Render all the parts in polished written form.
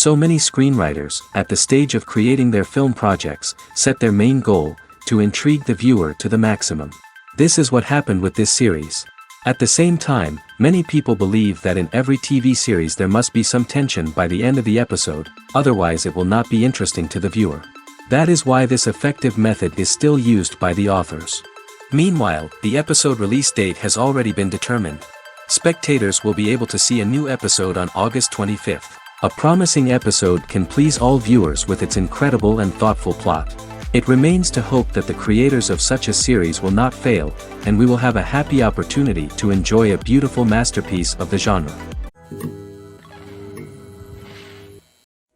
So many screenwriters, at the stage of creating their film projects, set their main goal, to intrigue the viewer to the maximum. This is what happened with this series. At the same time, many people believe that in every TV series there must be some tension by the end of the episode, otherwise it will not be interesting to the viewer. That is why this effective method is still used by the authors. Meanwhile, the episode release date has already been determined. Spectators will be able to see a new episode on August 25th. A promising episode can please all viewers with its incredible and thoughtful plot. It remains to hope that the creators of such a series will not fail, and we will have a happy opportunity to enjoy a beautiful masterpiece of the genre.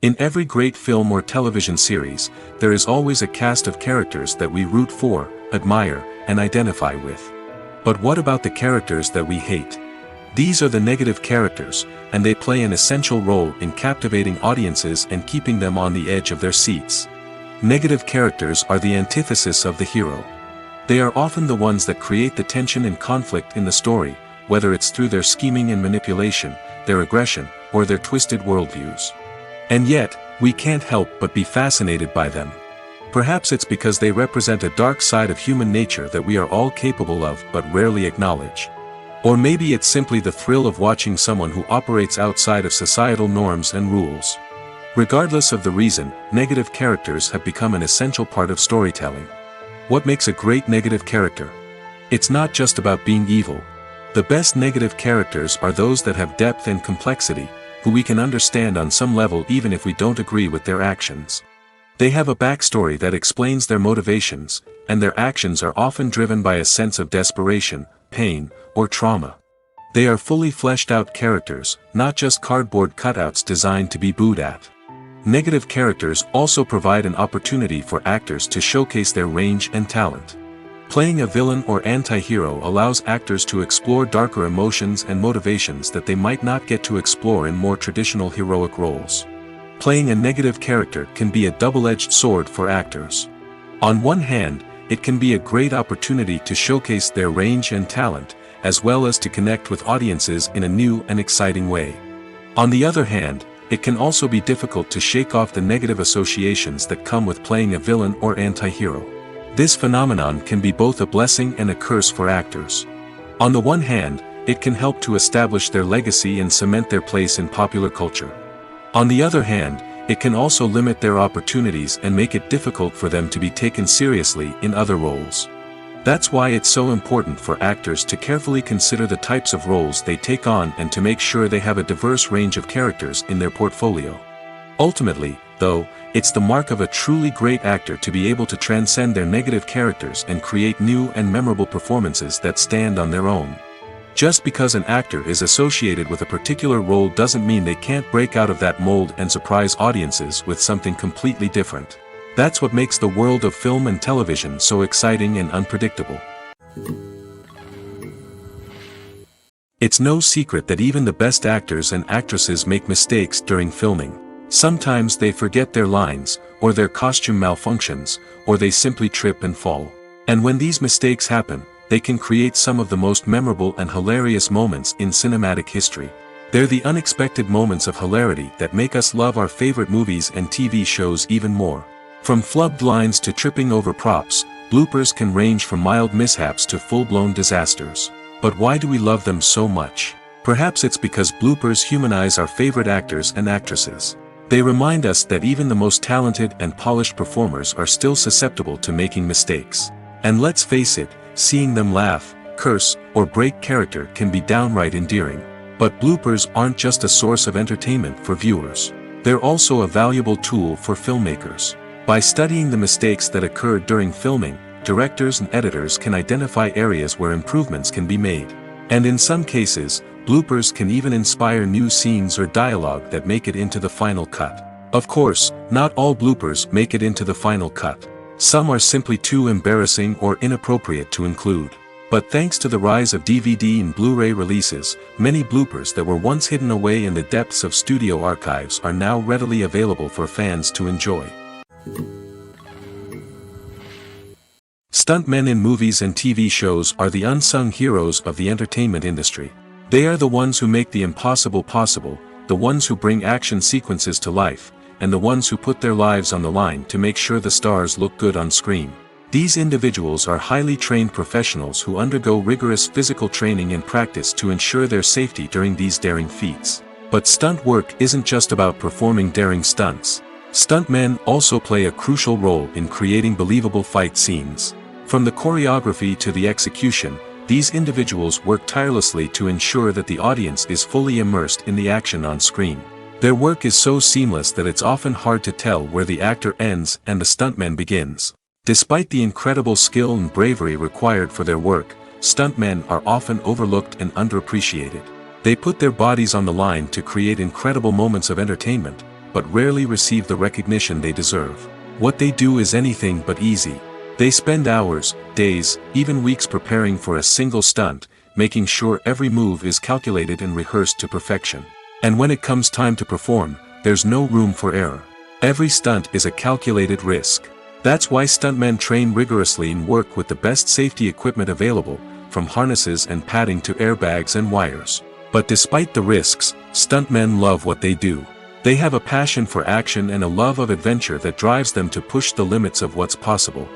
In every great film or television series, there is always a cast of characters that we root for, admire, and identify with. But what about the characters that we hate? These are the negative characters, and they play an essential role in captivating audiences and keeping them on the edge of their seats. Negative characters are the antithesis of the hero. They are often the ones that create the tension and conflict in the story, whether it's through their scheming and manipulation, their aggression, or their twisted worldviews. And yet, we can't help but be fascinated by them. Perhaps it's because they represent a dark side of human nature that we are all capable of but rarely acknowledge. Or maybe it's simply the thrill of watching someone who operates outside of societal norms and rules. Regardless of the reason, negative characters have become an essential part of storytelling. What makes a great negative character? It's not just about being evil. The best negative characters are those that have depth and complexity, who we can understand on some level even if we don't agree with their actions. They have a backstory that explains their motivations, and their actions are often driven by a sense of desperation, pain, or trauma. They are fully fleshed out characters, not just cardboard cutouts designed to be booed at. Negative characters also provide an opportunity for actors to showcase their range and talent. Playing a villain or anti-hero allows actors to explore darker emotions and motivations that they might not get to explore in more traditional heroic roles. Playing a negative character can be a double-edged sword for actors. On one hand, it can be a great opportunity to showcase their range and talent, as well as to connect with audiences in a new and exciting way. On the other hand, it can also be difficult to shake off the negative associations that come with playing a villain or anti-hero. This phenomenon can be both a blessing and a curse for actors. On the one hand, it can help to establish their legacy and cement their place in popular culture. On the other hand, it can also limit their opportunities and make it difficult for them to be taken seriously in other roles. That's why it's so important for actors to carefully consider the types of roles they take on and to make sure they have a diverse range of characters in their portfolio. Ultimately, though, it's the mark of a truly great actor to be able to transcend their negative characters and create new and memorable performances that stand on their own. Just because an actor is associated with a particular role doesn't mean they can't break out of that mold and surprise audiences with something completely different. That's what makes the world of film and television so exciting and unpredictable. It's no secret that even the best actors and actresses make mistakes during filming. Sometimes they forget their lines, or their costume malfunctions, or they simply trip and fall. And when these mistakes happen, they can create some of the most memorable and hilarious moments in cinematic history. They're the unexpected moments of hilarity that make us love our favorite movies and TV shows even more. From flubbed lines to tripping over props, bloopers can range from mild mishaps to full-blown disasters. But why do we love them so much? Perhaps it's because bloopers humanize our favorite actors and actresses. They remind us that even the most talented and polished performers are still susceptible to making mistakes. And let's face it, seeing them laugh, curse, or break character can be downright endearing. But bloopers aren't just a source of entertainment for viewers. They're also a valuable tool for filmmakers. By studying the mistakes that occurred during filming, directors and editors can identify areas where improvements can be made. And in some cases, bloopers can even inspire new scenes or dialogue that make it into the final cut. Of course, not all bloopers make it into the final cut. Some are simply too embarrassing or inappropriate to include. But thanks to the rise of DVD and Blu-ray releases, many bloopers that were once hidden away in the depths of studio archives are now readily available for fans to enjoy. Stuntmen in movies and TV shows are the unsung heroes of the entertainment industry. They are the ones who make the impossible possible, the ones who bring action sequences to life, and the ones who put their lives on the line to make sure the stars look good on screen. These individuals are highly trained professionals who undergo rigorous physical training and practice to ensure their safety during these daring feats. But stunt work isn't just about performing daring stunts. Stuntmen also play a crucial role in creating believable fight scenes. From the choreography to the execution, these individuals work tirelessly to ensure that the audience is fully immersed in the action on screen. Their work is so seamless that it's often hard to tell where the actor ends and the stuntman begins. Despite the incredible skill and bravery required for their work, stuntmen are often overlooked and underappreciated. They put their bodies on the line to create incredible moments of entertainment, but rarely receive the recognition they deserve. What they do is anything but easy. They spend hours, days, even weeks preparing for a single stunt, making sure every move is calculated and rehearsed to perfection. And when it comes time to perform, there's no room for error. Every stunt is a calculated risk. That's why stuntmen train rigorously and work with the best safety equipment available, from harnesses and padding to airbags and wires. But despite the risks, stuntmen love what they do. They have a passion for action and a love of adventure that drives them to push the limits of what's possible.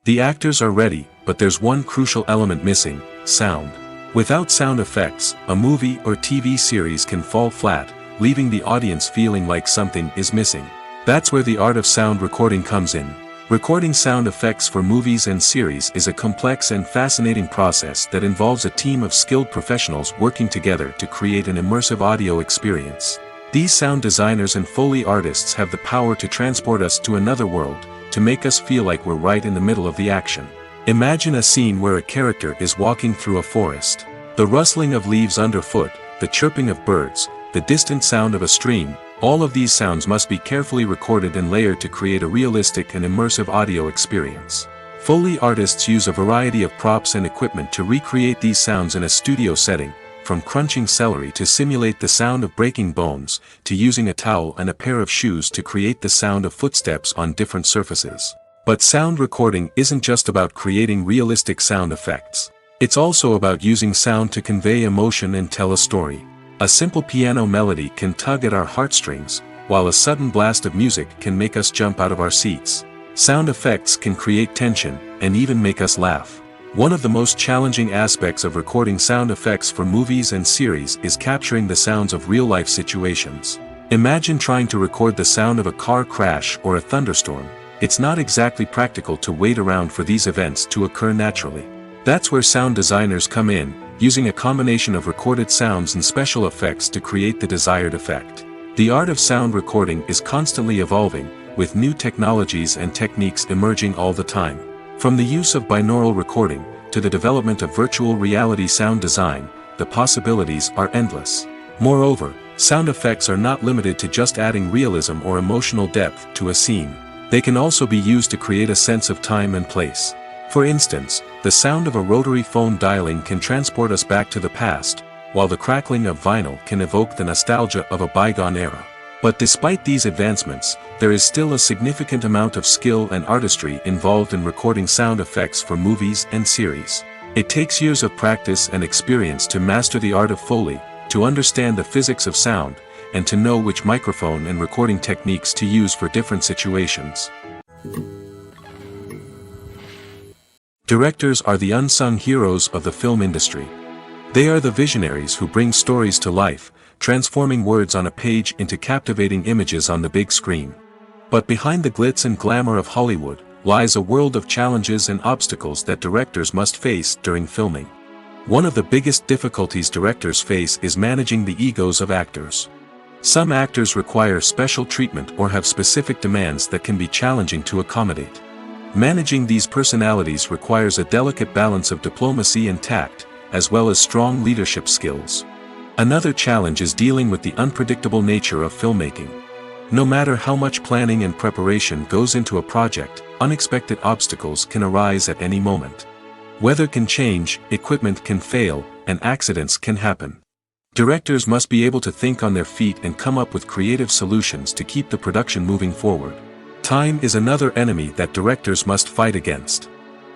The actors are ready, but there's one crucial element missing: sound. Without sound effects, a movie or TV series can fall flat, leaving the audience feeling like something is missing. That's where the art of sound recording comes in. Recording sound effects for movies and series is a complex and fascinating process that involves a team of skilled professionals working together to create an immersive audio experience. These sound designers and Foley artists have the power to transport us to another world, to make us feel like we're right in the middle of the action. Imagine a scene where a character is walking through a forest. The rustling of leaves underfoot, the chirping of birds, the distant sound of a stream, all of these sounds must be carefully recorded and layered to create a realistic and immersive audio experience. Foley artists use a variety of props and equipment to recreate these sounds in a studio setting, from crunching celery to simulate the sound of breaking bones, to using a towel and a pair of shoes to create the sound of footsteps on different surfaces. But sound recording isn't just about creating realistic sound effects. It's also about using sound to convey emotion and tell a story. A simple piano melody can tug at our heartstrings, while a sudden blast of music can make us jump out of our seats. Sound effects can create tension, and even make us laugh. One of the most challenging aspects of recording sound effects for movies and series is capturing the sounds of real-life situations. Imagine trying to record the sound of a car crash or a thunderstorm. It's not exactly practical to wait around for these events to occur naturally. That's where sound designers come in, using a combination of recorded sounds and special effects to create the desired effect. The art of sound recording is constantly evolving, with new technologies and techniques emerging all the time. From the use of binaural recording, to the development of virtual reality sound design, the possibilities are endless. Moreover, sound effects are not limited to just adding realism or emotional depth to a scene. They can also be used to create a sense of time and place. For instance, the sound of a rotary phone dialing can transport us back to the past, while the crackling of vinyl can evoke the nostalgia of a bygone era. But despite these advancements, there is still a significant amount of skill and artistry involved in recording sound effects for movies and series. It takes years of practice and experience to master the art of Foley, to understand the physics of sound, and to know which microphone and recording techniques to use for different situations. Directors are the unsung heroes of the film industry. They are the visionaries who bring stories to life, transforming words on a page into captivating images on the big screen. But behind the glitz and glamour of Hollywood, lies a world of challenges and obstacles that directors must face during filming. One of the biggest difficulties directors face is managing the egos of actors. Some actors require special treatment or have specific demands that can be challenging to accommodate. Managing these personalities requires a delicate balance of diplomacy and tact, as well as strong leadership skills. Another challenge is dealing with the unpredictable nature of filmmaking. No matter how much planning and preparation goes into a project, unexpected obstacles can arise at any moment. Weather can change, equipment can fail, and accidents can happen. Directors must be able to think on their feet and come up with creative solutions to keep the production moving forward. Time is another enemy that directors must fight against.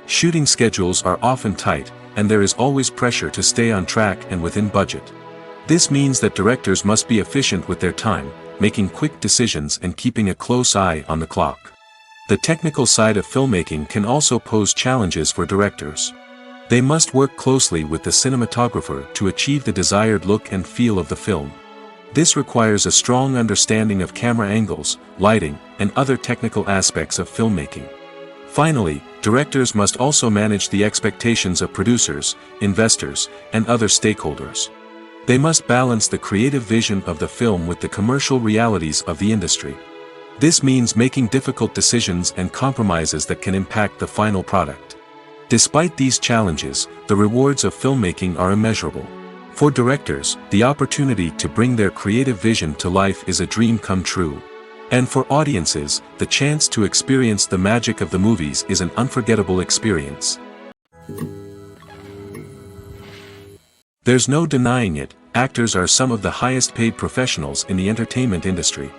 Shooting schedules are often tight, and there is always pressure to stay on track and within budget. This means that directors must be efficient with their time, making quick decisions and keeping a close eye on the clock. The technical side of filmmaking can also pose challenges for directors. They must work closely with the cinematographer to achieve the desired look and feel of the film. This requires a strong understanding of camera angles, lighting, and other technical aspects of filmmaking. Finally, directors must also manage the expectations of producers, investors, and other stakeholders. They must balance the creative vision of the film with the commercial realities of the industry. This means making difficult decisions and compromises that can impact the final product. Despite these challenges, the rewards of filmmaking are immeasurable. For directors, the opportunity to bring their creative vision to life is a dream come true. And for audiences, the chance to experience the magic of the movies is an unforgettable experience. There's no denying it, actors are some of the highest paid professionals in the entertainment industry.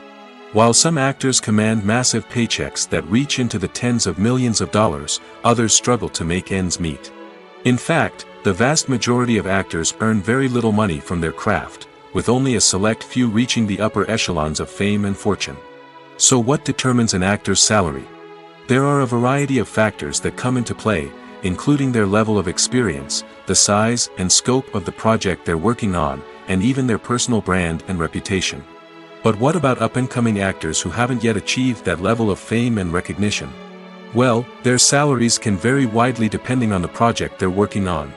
While some actors command massive paychecks that reach into the tens of millions of dollars, others struggle to make ends meet. In fact, the vast majority of actors earn very little money from their craft, with only a select few reaching the upper echelons of fame and fortune. So what determines an actor's salary? There are a variety of factors that come into play, including their level of experience, the size and scope of the project they're working on, and even their personal brand and reputation. But what about up-and-coming actors who haven't yet achieved that level of fame and recognition? Well, their salaries can vary widely depending on the project they're working on.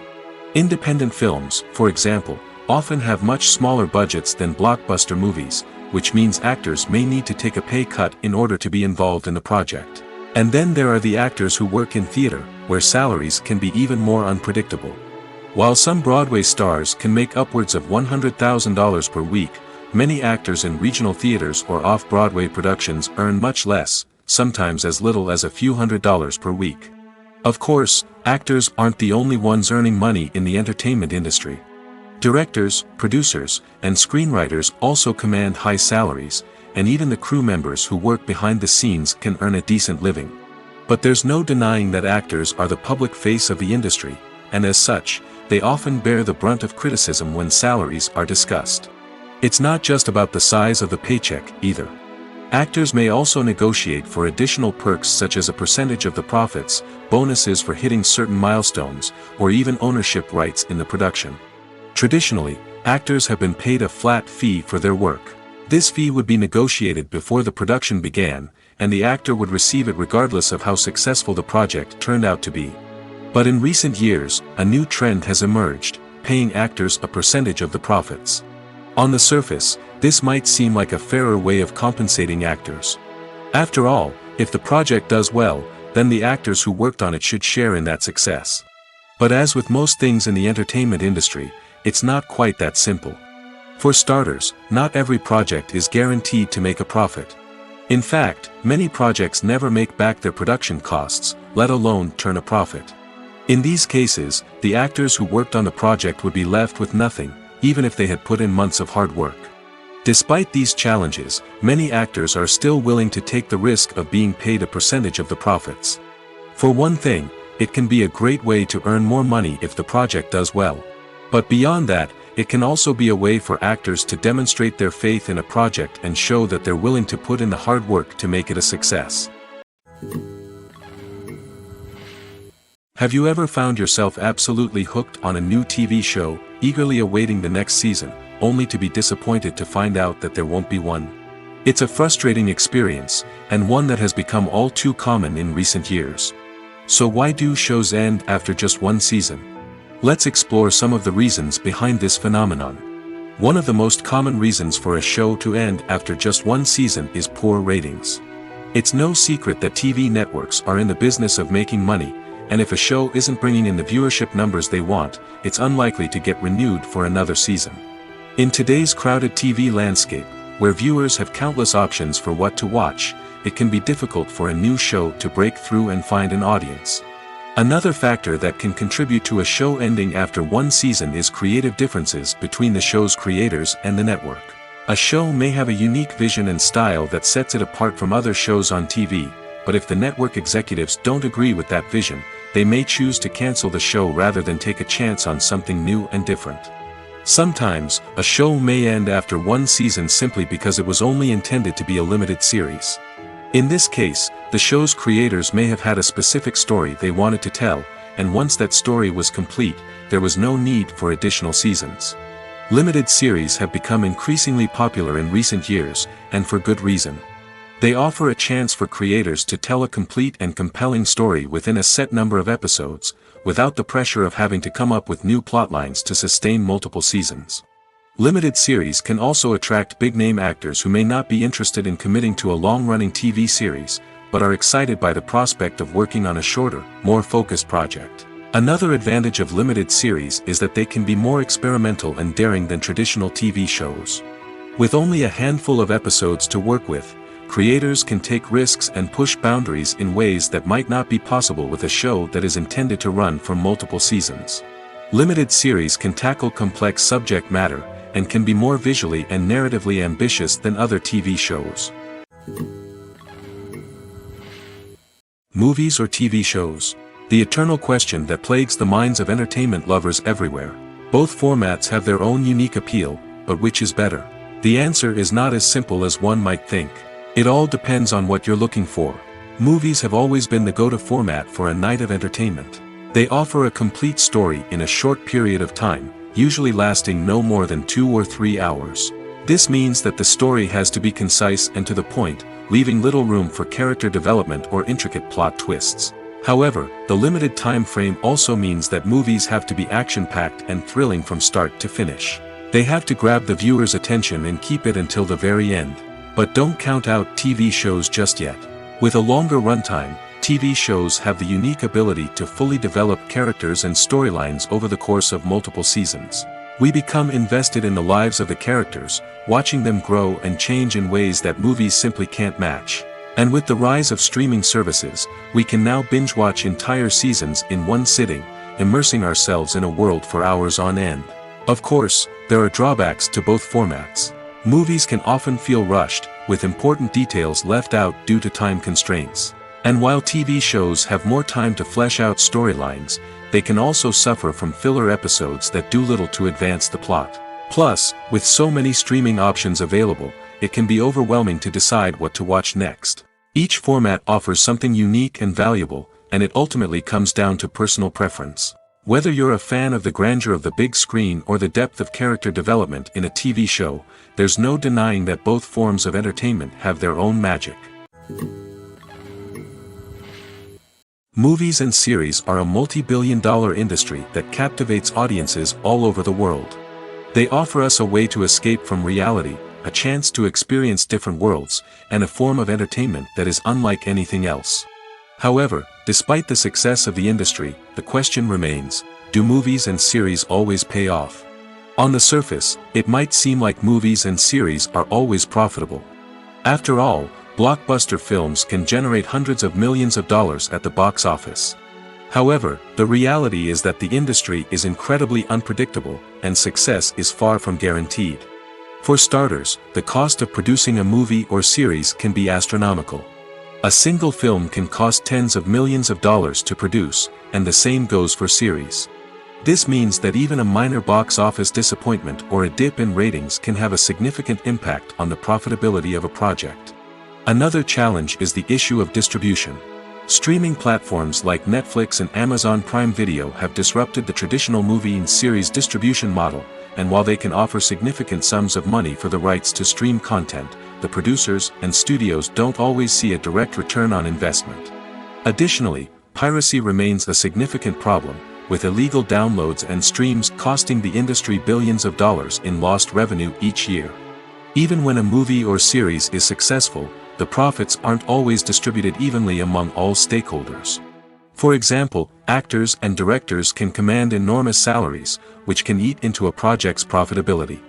Independent films, for example, often have much smaller budgets than blockbuster movies, which means actors may need to take a pay cut in order to be involved in the project. And then there are the actors who work in theater, where salaries can be even more unpredictable. While some Broadway stars can make upwards of $100,000 per week, many actors in regional theaters or off-Broadway productions earn much less, sometimes as little as a few $100s per week. Of course, actors aren't the only ones earning money in the entertainment industry. Directors, producers, and screenwriters also command high salaries, and even the crew members who work behind the scenes can earn a decent living. But there's no denying that actors are the public face of the industry, and as such, they often bear the brunt of criticism when salaries are discussed. It's not just about the size of the paycheck, either. Actors may also negotiate for additional perks such as a percentage of the profits, bonuses for hitting certain milestones, or even ownership rights in the production. Traditionally, actors have been paid a flat fee for their work. This fee would be negotiated before the production began, and the actor would receive it regardless of how successful the project turned out to be. But in recent years, a new trend has emerged, paying actors a percentage of the profits. On the surface, this might seem like a fairer way of compensating actors. After all, if the project does well, then the actors who worked on it should share in that success. But as with most things in the entertainment industry, it's not quite that simple. For starters, not every project is guaranteed to make a profit. In fact, many projects never make back their production costs, let alone turn a profit. In these cases, the actors who worked on the project would be left with nothing, even if they had put in months of hard work. Despite these challenges, many actors are still willing to take the risk of being paid a percentage of the profits. For one thing, it can be a great way to earn more money if the project does well. But beyond that, it can also be a way for actors to demonstrate their faith in a project and show that they're willing to put in the hard work to make it a success. Have you ever found yourself absolutely hooked on a new TV show, eagerly awaiting the next season, only to be disappointed to find out that there won't be one? It's a frustrating experience, and one that has become all too common in recent years. So why do shows end after just one season? Let's explore some of the reasons behind this phenomenon. One of the most common reasons for a show to end after just one season is poor ratings. It's no secret that TV networks are in the business of making money, and if a show isn't bringing in the viewership numbers they want, it's unlikely to get renewed for another season. In today's crowded TV landscape, where viewers have countless options for what to watch, it can be difficult for a new show to break through and find an audience. Another factor that can contribute to a show ending after one season is creative differences between the show's creators and the network. A show may have a unique vision and style that sets it apart from other shows on TV, but if the network executives don't agree with that vision, they may choose to cancel the show rather than take a chance on something new and different. Sometimes, a show may end after one season simply because it was only intended to be a limited series. In this case, the show's creators may have had a specific story they wanted to tell, and once that story was complete, there was no need for additional seasons. Limited series have become increasingly popular in recent years, and for good reason. They offer a chance for creators to tell a complete and compelling story within a set number of episodes, without the pressure of having to come up with new plotlines to sustain multiple seasons. Limited series can also attract big-name actors who may not be interested in committing to a long-running TV series, but are excited by the prospect of working on a shorter, more focused project. Another advantage of limited series is that they can be more experimental and daring than traditional TV shows. With only a handful of episodes to work with, creators can take risks and push boundaries in ways that might not be possible with a show that is intended to run for multiple seasons. Limited series can tackle complex subject matter, and can be more visually and narratively ambitious than other TV shows. Movies or TV shows? The eternal question that plagues the minds of entertainment lovers everywhere. Both formats have their own unique appeal, but which is better? The answer is not as simple as one might think. It all depends on what you're looking for. Movies have always been the go-to format for a night of entertainment. They offer a complete story in a short period of time, usually lasting no more than 2 or 3 hours. This means that the story has to be concise and to the point, leaving little room for character development or intricate plot twists. However, the limited time frame also means that movies have to be action-packed and thrilling from start to finish. They have to grab the viewer's attention and keep it until the very end. But don't count out TV shows just yet. With a longer runtime, TV shows have the unique ability to fully develop characters and storylines over the course of multiple seasons. We become invested in the lives of the characters, watching them grow and change in ways that movies simply can't match. And with the rise of streaming services, we can now binge-watch entire seasons in one sitting, immersing ourselves in a world for hours on end. Of course, there are drawbacks to both formats. Movies can often feel rushed, with important details left out due to time constraints. And while TV shows have more time to flesh out storylines, they can also suffer from filler episodes that do little to advance the plot. Plus, with so many streaming options available, it can be overwhelming to decide what to watch next. Each format offers something unique and valuable, and it ultimately comes down to personal preference. Whether you're a fan of the grandeur of the big screen or the depth of character development in a TV show, there's no denying that both forms of entertainment have their own magic. Movies and series are a multi-billion-dollar industry that captivates audiences all over the world. They offer us a way to escape from reality, a chance to experience different worlds, and a form of entertainment that is unlike anything else. However, despite the success of the industry, the question remains, do movies and series always pay off? On the surface, it might seem like movies and series are always profitable. After all, blockbuster films can generate hundreds of millions of dollars at the box office. However, the reality is that the industry is incredibly unpredictable, and success is far from guaranteed. For starters, the cost of producing a movie or series can be astronomical. A single film can cost tens of millions of dollars to produce, and the same goes for series. This means that even a minor box office disappointment or a dip in ratings can have a significant impact on the profitability of a project. Another challenge is the issue of distribution. Streaming platforms like Netflix and Amazon Prime Video have disrupted the traditional movie and series distribution model, and while they can offer significant sums of money for the rights to stream content, the producers and studios don't always see a direct return on investment. Additionally, piracy remains a significant problem, with illegal downloads and streams costing the industry billions of dollars in lost revenue each year. Even when a movie or series is successful, the profits aren't always distributed evenly among all stakeholders. For example, actors and directors can command enormous salaries, which can eat into a project's profitability.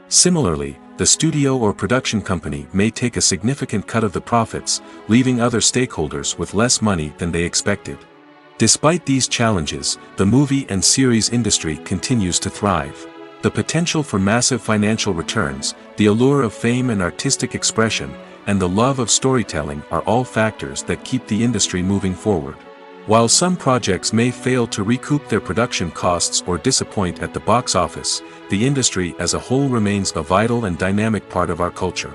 Similarly, the studio or production company may take a significant cut of the profits, leaving other stakeholders with less money than they expected. Despite these challenges, the movie and series industry continues to thrive. The potential for massive financial returns, the allure of fame and artistic expression, and the love of storytelling are all factors that keep the industry moving forward. While some projects may fail to recoup their production costs or disappoint at the box office, the industry as a whole remains a vital and dynamic part of our culture.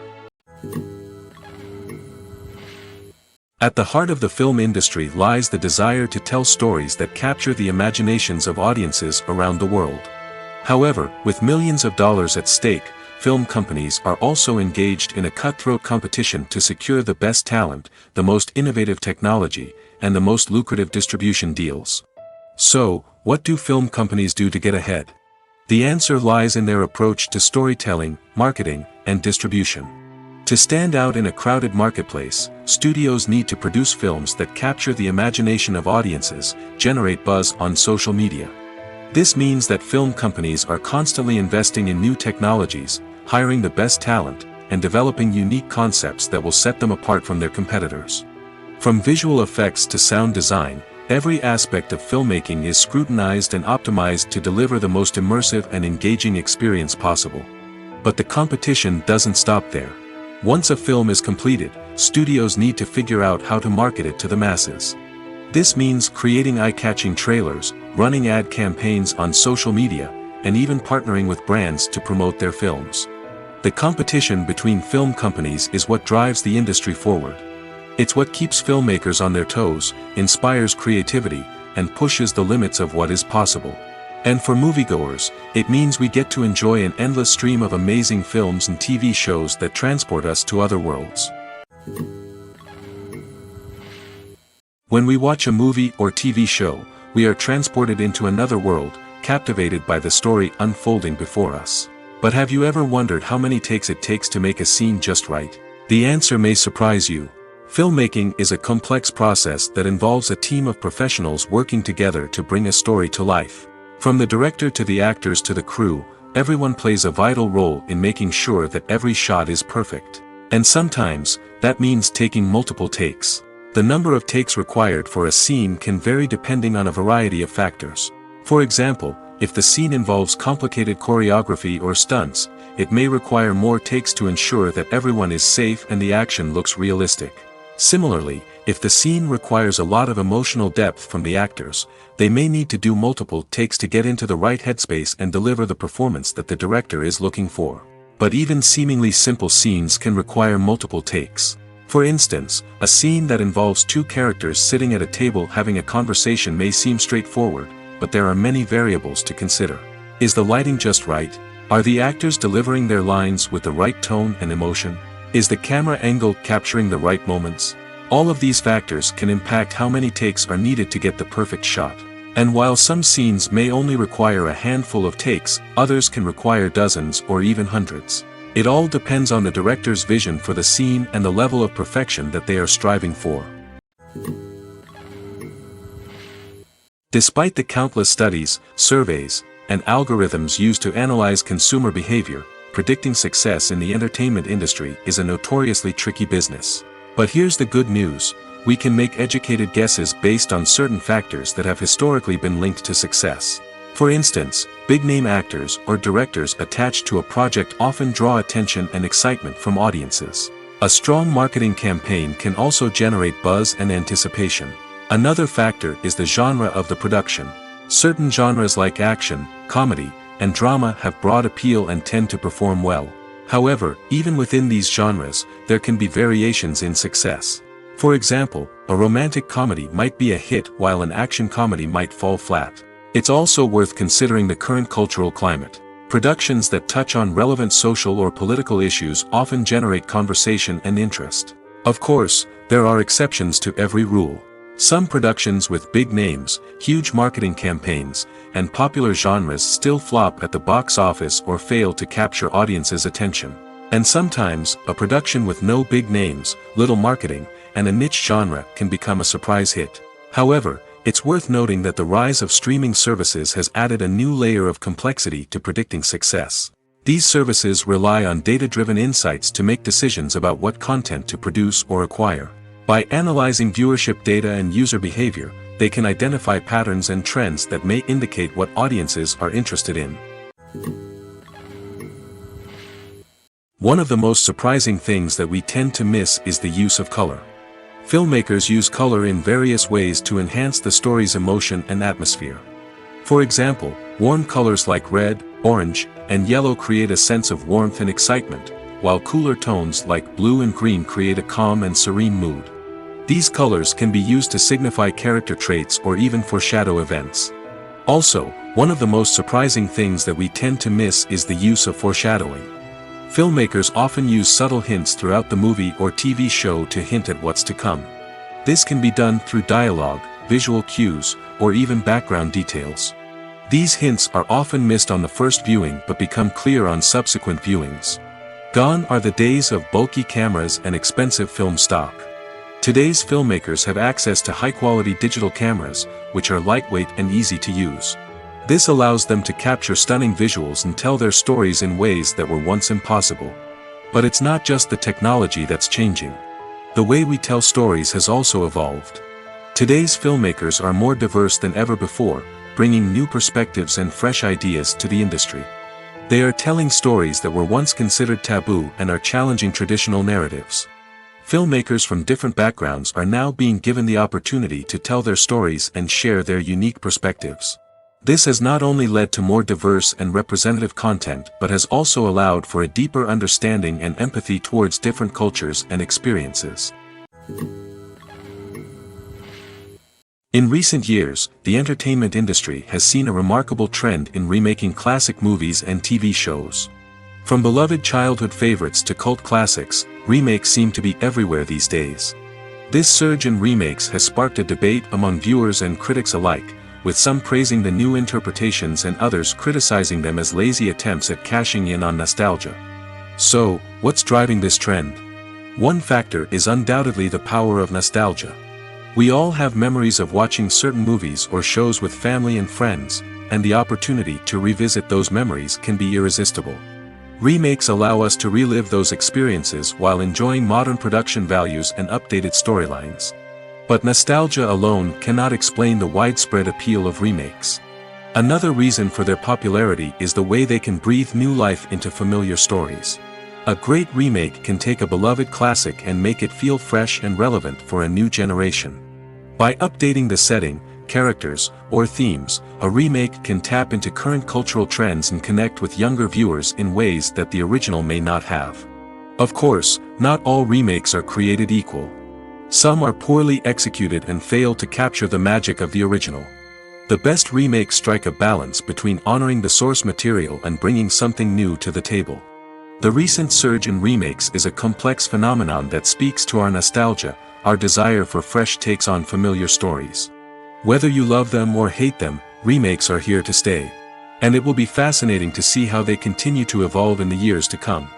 At the heart of the film industry lies the desire to tell stories that capture the imaginations of audiences around the world. However, with millions of dollars at stake, film companies are also engaged in a cutthroat competition to secure the best talent, the most innovative technology, and the most lucrative distribution deals. So, what do film companies do to get ahead? The answer lies in their approach to storytelling, marketing, and distribution. To stand out in a crowded marketplace, studios need to produce films that capture the imagination of audiences, generate buzz on social media. This means that film companies are constantly investing in new technologies, hiring the best talent, and developing unique concepts that will set them apart from their competitors. From visual effects to sound design, every aspect of filmmaking is scrutinized and optimized to deliver the most immersive and engaging experience possible. But the competition doesn't stop there. Once a film is completed, studios need to figure out how to market it to the masses. This means creating eye-catching trailers, running ad campaigns on social media, and even partnering with brands to promote their films. The competition between film companies is what drives the industry forward. It's what keeps filmmakers on their toes, inspires creativity, and pushes the limits of what is possible. And for moviegoers, it means we get to enjoy an endless stream of amazing films and TV shows that transport us to other worlds. When we watch a movie or TV show, we are transported into another world, captivated by the story unfolding before us. But have you ever wondered how many takes it takes to make a scene just right? The answer may surprise you. Filmmaking is a complex process that involves a team of professionals working together to bring a story to life. From the director to the actors to the crew, everyone plays a vital role in making sure that every shot is perfect. And sometimes, that means taking multiple takes. The number of takes required for a scene can vary depending on a variety of factors. For example, if the scene involves complicated choreography or stunts, it may require more takes to ensure that everyone is safe and the action looks realistic. Similarly, if the scene requires a lot of emotional depth from the actors, they may need to do multiple takes to get into the right headspace and deliver the performance that the director is looking for. But even seemingly simple scenes can require multiple takes. For instance, a scene that involves two characters sitting at a table having a conversation may seem straightforward, but there are many variables to consider. Is the lighting just right? Are the actors delivering their lines with the right tone and emotion? Is the camera angle capturing the right moments? All of these factors can impact how many takes are needed to get the perfect shot. And while some scenes may only require a handful of takes, others can require dozens or even hundreds. It all depends on the director's vision for the scene and the level of perfection that they are striving for. Despite the countless studies, surveys, and algorithms used to analyze consumer behavior, predicting success in the entertainment industry is a notoriously tricky business. But here's the good news: we can make educated guesses based on certain factors that have historically been linked to success. For instance, big-name actors or directors attached to a project often draw attention and excitement from audiences. A strong marketing campaign can also generate buzz and anticipation. Another factor is the genre of the production. Certain genres like action, comedy, and drama have broad appeal and tend to perform well. However, even within these genres, there can be variations in success. For example, a romantic comedy might be a hit while an action comedy might fall flat. It's also worth considering the current cultural climate. Productions that touch on relevant social or political issues often generate conversation and interest. Of course, there are exceptions to every rule. Some productions with big names, huge marketing campaigns, and popular genres still flop at the box office or fail to capture audiences' attention. And sometimes, a production with no big names, little marketing, and a niche genre can become a surprise hit. However, it's worth noting that the rise of streaming services has added a new layer of complexity to predicting success. These services rely on data-driven insights to make decisions about what content to produce or acquire. By analyzing viewership data and user behavior, they can identify patterns and trends that may indicate what audiences are interested in. One of the most surprising things that we tend to miss is the use of color. Filmmakers use color in various ways to enhance the story's emotion and atmosphere. For example, warm colors like red, orange, and yellow create a sense of warmth and excitement, while cooler tones like blue and green create a calm and serene mood. These colors can be used to signify character traits or even foreshadow events. Also, one of the most surprising things that we tend to miss is the use of foreshadowing. Filmmakers often use subtle hints throughout the movie or TV show to hint at what's to come. This can be done through dialogue, visual cues, or even background details. These hints are often missed on the first viewing but become clear on subsequent viewings. Gone are the days of bulky cameras and expensive film stock. Today's filmmakers have access to high-quality digital cameras, which are lightweight and easy to use. This allows them to capture stunning visuals and tell their stories in ways that were once impossible. But it's not just the technology that's changing. The way we tell stories has also evolved. Today's filmmakers are more diverse than ever before, bringing new perspectives and fresh ideas to the industry. They are telling stories that were once considered taboo and are challenging traditional narratives. Filmmakers from different backgrounds are now being given the opportunity to tell their stories and share their unique perspectives. This has not only led to more diverse and representative content but has also allowed for a deeper understanding and empathy towards different cultures and experiences. In recent years, the entertainment industry has seen a remarkable trend in remaking classic movies and TV shows. From beloved childhood favorites to cult classics, remakes seem to be everywhere these days. This surge in remakes has sparked a debate among viewers and critics alike, with some praising the new interpretations and others criticizing them as lazy attempts at cashing in on nostalgia. So, what's driving this trend? One factor is undoubtedly the power of nostalgia. We all have memories of watching certain movies or shows with family and friends, and the opportunity to revisit those memories can be irresistible. Remakes allow us to relive those experiences while enjoying modern production values and updated storylines. But nostalgia alone cannot explain the widespread appeal of remakes. Another reason for their popularity is the way they can breathe new life into familiar stories. A great remake can take a beloved classic and make it feel fresh and relevant for a new generation. By updating the setting, characters, or themes, a remake can tap into current cultural trends and connect with younger viewers in ways that the original may not have. Of course, not all remakes are created equal. Some are poorly executed and fail to capture the magic of the original. The best remakes strike a balance between honoring the source material and bringing something new to the table. The recent surge in remakes is a complex phenomenon that speaks to our nostalgia, our desire for fresh takes on familiar stories. Whether you love them or hate them, remakes are here to stay. And it will be fascinating to see how they continue to evolve in the years to come.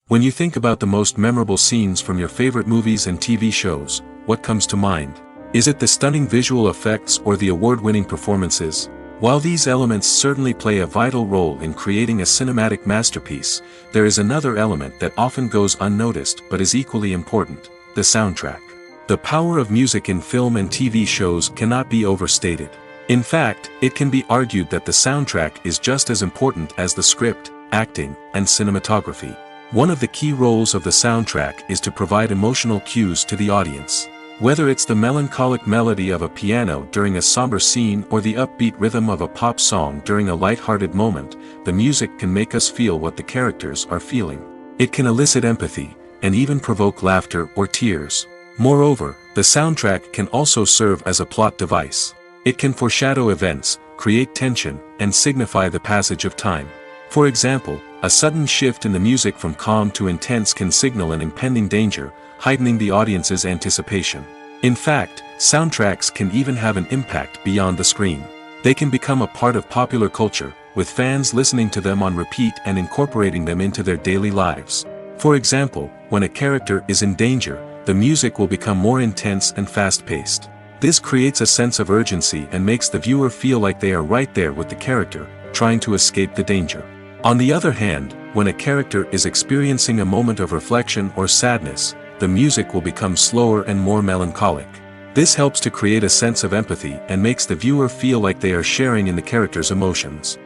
When you think about the most memorable scenes from your favorite movies and TV shows, what comes to mind? Is it the stunning visual effects or the award-winning performances? While these elements certainly play a vital role in creating a cinematic masterpiece, there is another element that often goes unnoticed but is equally important: the soundtrack. The power of music in film and TV shows cannot be overstated. In fact, it can be argued that the soundtrack is just as important as the script, acting, and cinematography. One of the key roles of the soundtrack is to provide emotional cues to the audience. Whether it's the melancholic melody of a piano during a somber scene or the upbeat rhythm of a pop song during a light-hearted moment, the music can make us feel what the characters are feeling. It can elicit empathy, and even provoke laughter or tears. Moreover, the soundtrack can also serve as a plot device. It can foreshadow events, create tension, and signify the passage of time. For example, a sudden shift in the music from calm to intense can signal an impending danger, heightening the audience's anticipation. In fact, soundtracks can even have an impact beyond the screen. They can become a part of popular culture, with fans listening to them on repeat and incorporating them into their daily lives. For example, when a character is in danger, the music will become more intense and fast-paced. This creates a sense of urgency and makes the viewer feel like they are right there with the character, trying to escape the danger. On the other hand, when a character is experiencing a moment of reflection or sadness, the music will become slower and more melancholic. This helps to create a sense of empathy and makes the viewer feel like they are sharing in the character's emotions.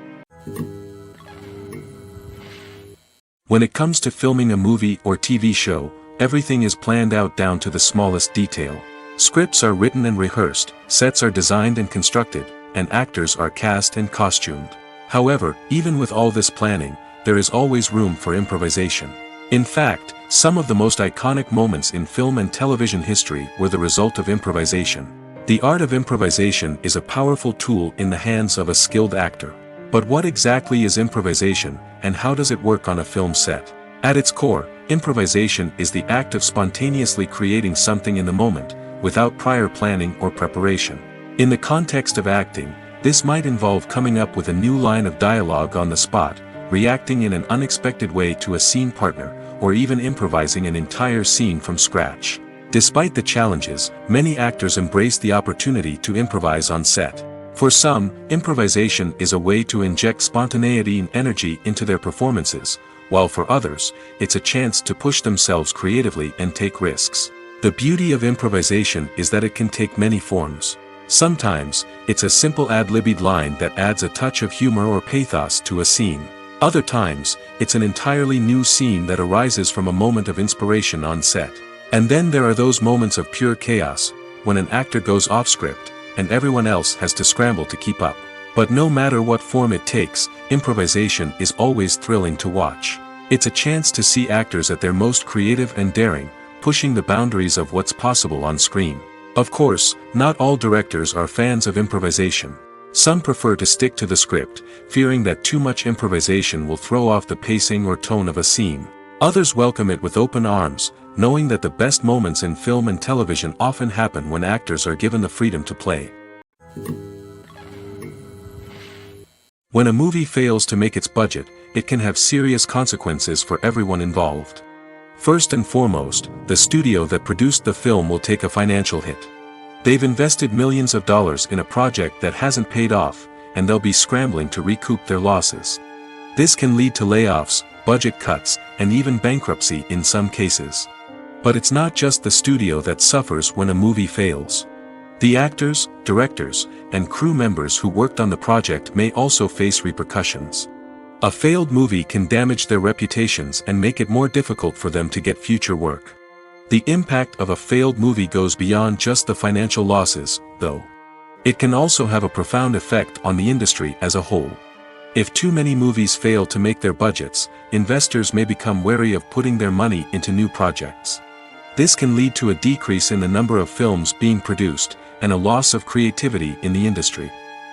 When it comes to filming a movie or TV show, everything is planned out down to the smallest detail. Scripts are written and rehearsed, sets are designed and constructed, and actors are cast and costumed. However, even with all this planning, there is always room for improvisation. In fact, some of the most iconic moments in film and television history were the result of improvisation. The art of improvisation is a powerful tool in the hands of a skilled actor. But what exactly is improvisation, and how does it work on a film set? At its core, improvisation is the act of spontaneously creating something in the moment, without prior planning or preparation. In the context of acting, this might involve coming up with a new line of dialogue on the spot, reacting in an unexpected way to a scene partner, or even improvising an entire scene from scratch. Despite the challenges, many actors embrace the opportunity to improvise on set. For some, improvisation is a way to inject spontaneity and energy into their performances, while for others, it's a chance to push themselves creatively and take risks. The beauty of improvisation is that it can take many forms. Sometimes, it's a simple ad-libbed line that adds a touch of humor or pathos to a scene. Other times, it's an entirely new scene that arises from a moment of inspiration on set. And then there are those moments of pure chaos, when an actor goes off script, and everyone else has to scramble to keep up. But no matter what form it takes, improvisation is always thrilling to watch. It's a chance to see actors at their most creative and daring, pushing the boundaries of what's possible on screen. Of course, not all directors are fans of improvisation. Some prefer to stick to the script, fearing that too much improvisation will throw off the pacing or tone of a scene. Others welcome it with open arms, knowing that the best moments in film and television often happen when actors are given the freedom to play. When a movie fails to make its budget, it can have serious consequences for everyone involved. First and foremost, the studio that produced the film will take a financial hit. They've invested millions of dollars in a project that hasn't paid off, and they'll be scrambling to recoup their losses. This can lead to layoffs, budget cuts, and even bankruptcy in some cases. But it's not just the studio that suffers when a movie fails. The actors, directors, and crew members who worked on the project may also face repercussions. A failed movie can damage their reputations and make it more difficult for them to get future work. The impact of a failed movie goes beyond just the financial losses, though. It can also have a profound effect on the industry as a whole. If too many movies fail to make their budgets, investors may become wary of putting their money into new projects. This can lead to a decrease in the number of films being produced, and a loss of creativity in the industry.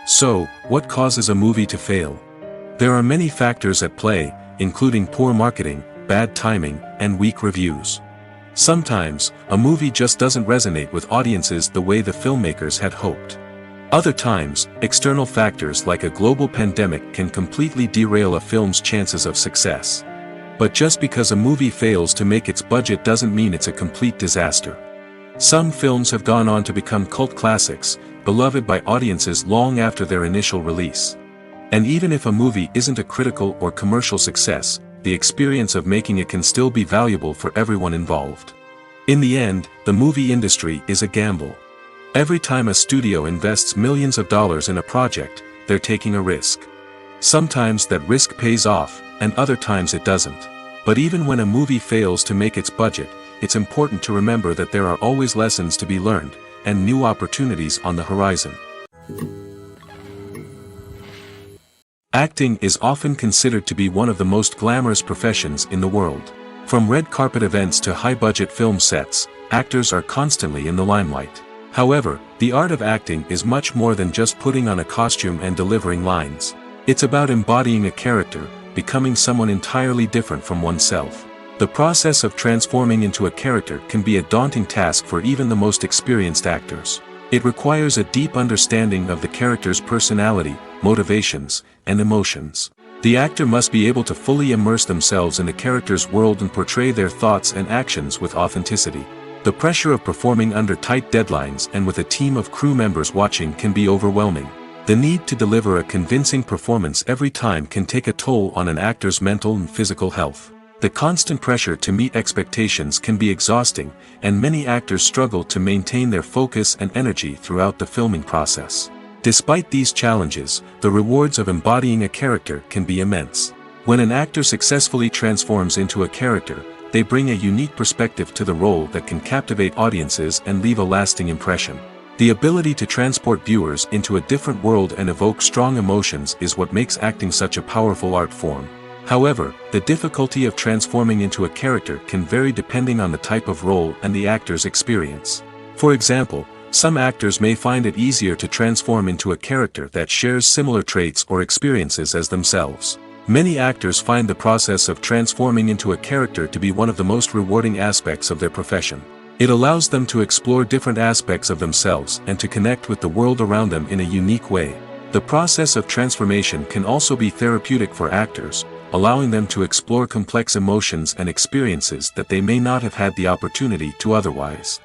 So, what causes a movie to fail? There are many factors at play, including poor marketing, bad timing, and weak reviews. Sometimes, a movie just doesn't resonate with audiences the way the filmmakers had hoped. Other times, external factors like a global pandemic can completely derail a film's chances of success. But just because a movie fails to make its budget doesn't mean it's a complete disaster. Some films have gone on to become cult classics, beloved by audiences long after their initial release. And even if a movie isn't a critical or commercial success, the experience of making it can still be valuable for everyone involved. In the end, the movie industry is a gamble. Every time a studio invests millions of dollars in a project, they're taking a risk. Sometimes that risk pays off, and other times it doesn't. But even when a movie fails to make its budget, it's important to remember that there are always lessons to be learned, and new opportunities on the horizon. Acting is often considered to be one of the most glamorous professions in the world. From red carpet events to high-budget film sets, actors are constantly in the limelight. However, the art of acting is much more than just putting on a costume and delivering lines. It's about embodying a character, becoming someone entirely different from oneself. The process of transforming into a character can be a daunting task for even the most experienced actors. It requires a deep understanding of the character's personality, motivations, and emotions. The actor must be able to fully immerse themselves in the character's world and portray their thoughts and actions with authenticity. The pressure of performing under tight deadlines and with a team of crew members watching can be overwhelming. The need to deliver a convincing performance every time can take a toll on an actor's mental and physical health. The constant pressure to meet expectations can be exhausting, and many actors struggle to maintain their focus and energy throughout the filming process. Despite these challenges, the rewards of embodying a character can be immense. When an actor successfully transforms into a character, they bring a unique perspective to the role that can captivate audiences and leave a lasting impression. The ability to transport viewers into a different world and evoke strong emotions is what makes acting such a powerful art form. However, the difficulty of transforming into a character can vary depending on the type of role and the actor's experience. For example, some actors may find it easier to transform into a character that shares similar traits or experiences as themselves. Many actors find the process of transforming into a character to be one of the most rewarding aspects of their profession. It allows them to explore different aspects of themselves and to connect with the world around them in a unique way. The process of transformation can also be therapeutic for actors, allowing them to explore complex emotions and experiences that they may not have had the opportunity to otherwise.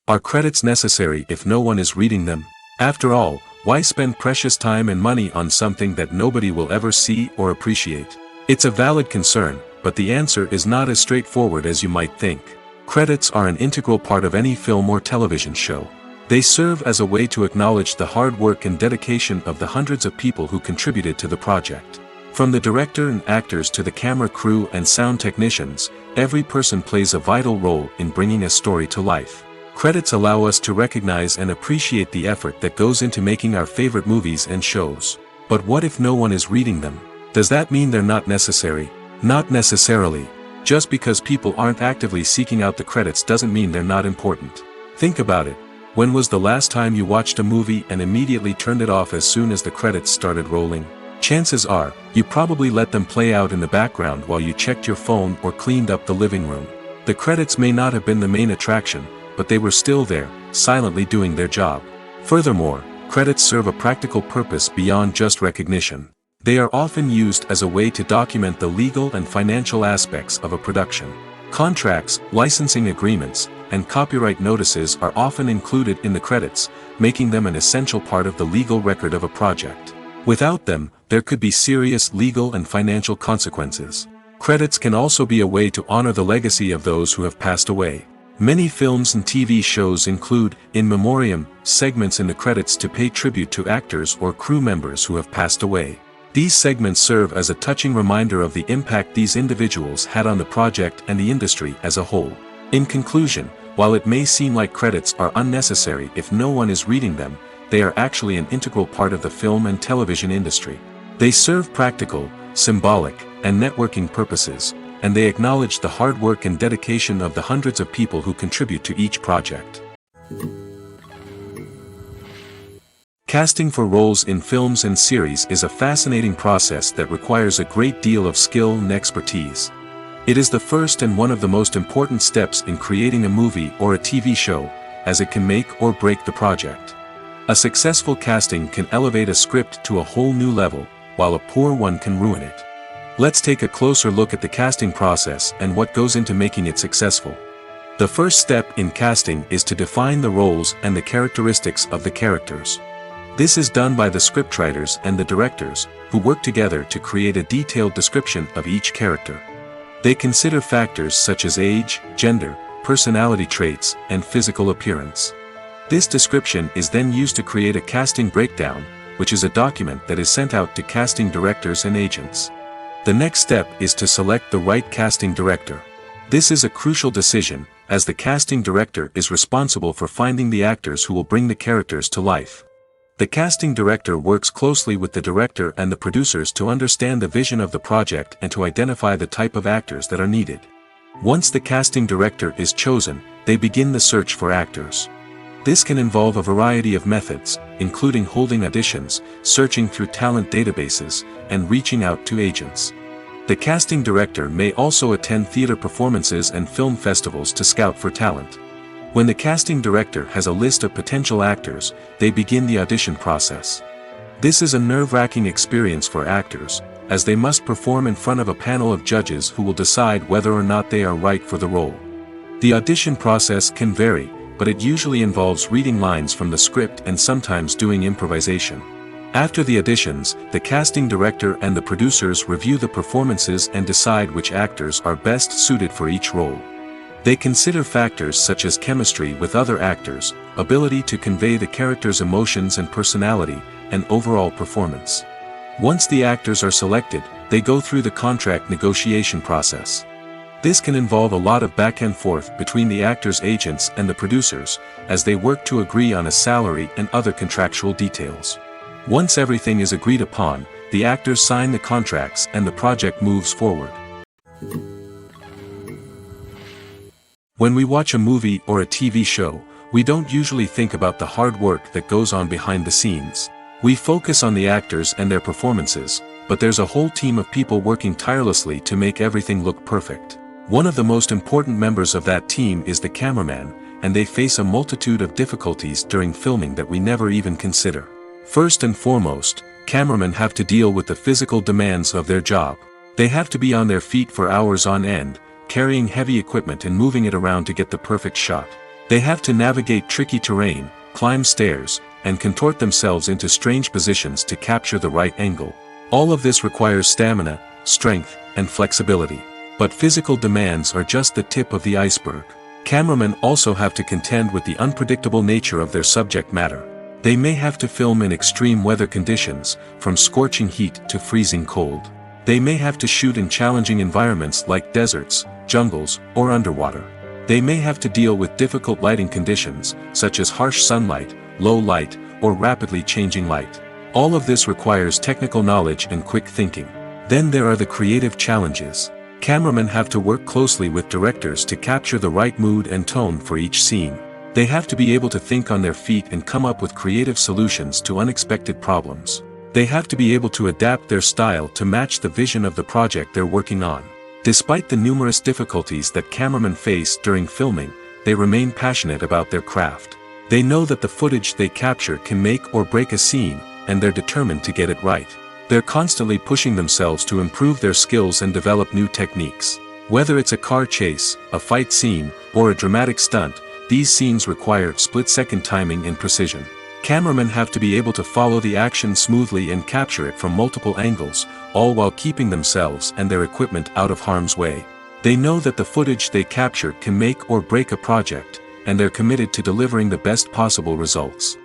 Are credits necessary if no one is reading them? After all, why spend precious time and money on something that nobody will ever see or appreciate? It's a valid concern, but the answer is not as straightforward as you might think. Credits are an integral part of any film or television show. They serve as a way to acknowledge the hard work and dedication of the hundreds of people who contributed to the project. From the director and actors to the camera crew and sound technicians, every person plays a vital role in bringing a story to life. Credits allow us to recognize and appreciate the effort that goes into making our favorite movies and shows. But what if no one is reading them? Does that mean they're not necessary? Not necessarily. Just because people aren't actively seeking out the credits doesn't mean they're not important. Think about it. When was the last time you watched a movie and immediately turned it off as soon as the credits started rolling? Chances are, you probably let them play out in the background while you checked your phone or cleaned up the living room. The credits may not have been the main attraction, but they were still there, silently doing their job. Furthermore, credits serve a practical purpose beyond just recognition. They are often used as a way to document the legal and financial aspects of a production. Contracts, licensing agreements, and copyright notices are often included in the credits, making them an essential part of the legal record of a project. Without them, there could be serious legal and financial consequences. Credits can also be a way to honor the legacy of those who have passed away. Many films and TV shows include, in memoriam, segments in the credits to pay tribute to actors or crew members who have passed away. These segments serve as a touching reminder of the impact these individuals had on the project and the industry as a whole. In conclusion, while it may seem like credits are unnecessary if no one is reading them, they are actually an integral part of the film and television industry. They serve practical, symbolic, and networking purposes, and they acknowledge the hard work and dedication of the hundreds of people who contribute to each project. Casting for roles in films and series is a fascinating process that requires a great deal of skill and expertise. It is the first and one of the most important steps in creating a movie or a TV show, as it can make or break the project. A successful casting can elevate a script to a whole new level, while a poor one can ruin it. Let's take a closer look at the casting process and what goes into making it successful. The first step in casting is to define the roles and the characteristics of the characters. This is done by the scriptwriters and the directors, who work together to create a detailed description of each character. They consider factors such as age, gender, personality traits, and physical appearance. This description is then used to create a casting breakdown, which is a document that is sent out to casting directors and agents. The next step is to select the right casting director. This is a crucial decision, as the casting director is responsible for finding the actors who will bring the characters to life. The casting director works closely with the director and the producers to understand the vision of the project and to identify the type of actors that are needed. Once the casting director is chosen, they begin the search for actors. This can involve a variety of methods, including holding auditions, searching through talent databases, and reaching out to agents. The casting director may also attend theater performances and film festivals to scout for talent. When the casting director has a list of potential actors, they begin the audition process. This is a nerve-wracking experience for actors, as they must perform in front of a panel of judges who will decide whether or not they are right for the role. The audition process can vary, but it usually involves reading lines from the script and sometimes doing improvisation. After the auditions, the casting director and the producers review the performances and decide which actors are best suited for each role. They consider factors such as chemistry with other actors, ability to convey the character's emotions and personality, and overall performance. Once the actors are selected, they go through the contract negotiation process. This can involve a lot of back and forth between the actors' agents and the producers, as they work to agree on a salary and other contractual details. Once everything is agreed upon, the actors sign the contracts and the project moves forward. When we watch a movie or a TV show, we don't usually think about the hard work that goes on behind the scenes. We focus on the actors and their performances, but there's a whole team of people working tirelessly to make everything look perfect. One of the most important members of that team is the cameraman, and they face a multitude of difficulties during filming that we never even consider. First and foremost, cameramen have to deal with the physical demands of their job. They have to be on their feet for hours on end, carrying heavy equipment and moving it around to get the perfect shot. They have to navigate tricky terrain, climb stairs, and contort themselves into strange positions to capture the right angle. All of this requires stamina, strength, and flexibility. But physical demands are just the tip of the iceberg. Cameramen also have to contend with the unpredictable nature of their subject matter. They may have to film in extreme weather conditions, from scorching heat to freezing cold. They may have to shoot in challenging environments like deserts, jungles, or underwater. They may have to deal with difficult lighting conditions, such as harsh sunlight, low light, or rapidly changing light. All of this requires technical knowledge and quick thinking. Then there are the creative challenges. Cameramen have to work closely with directors to capture the right mood and tone for each scene. They have to be able to think on their feet and come up with creative solutions to unexpected problems. They have to be able to adapt their style to match the vision of the project they're working on. Despite the numerous difficulties that cameramen face during filming, they remain passionate about their craft. They know that the footage they capture can make or break a scene, and they're determined to get it right. They're constantly pushing themselves to improve their skills and develop new techniques. Whether it's a car chase, a fight scene, or a dramatic stunt, these scenes require split-second timing and precision. Cameramen have to be able to follow the action smoothly and capture it from multiple angles, all while keeping themselves and their equipment out of harm's way. They know that the footage they capture can make or break a project, and they're committed to delivering the best possible results.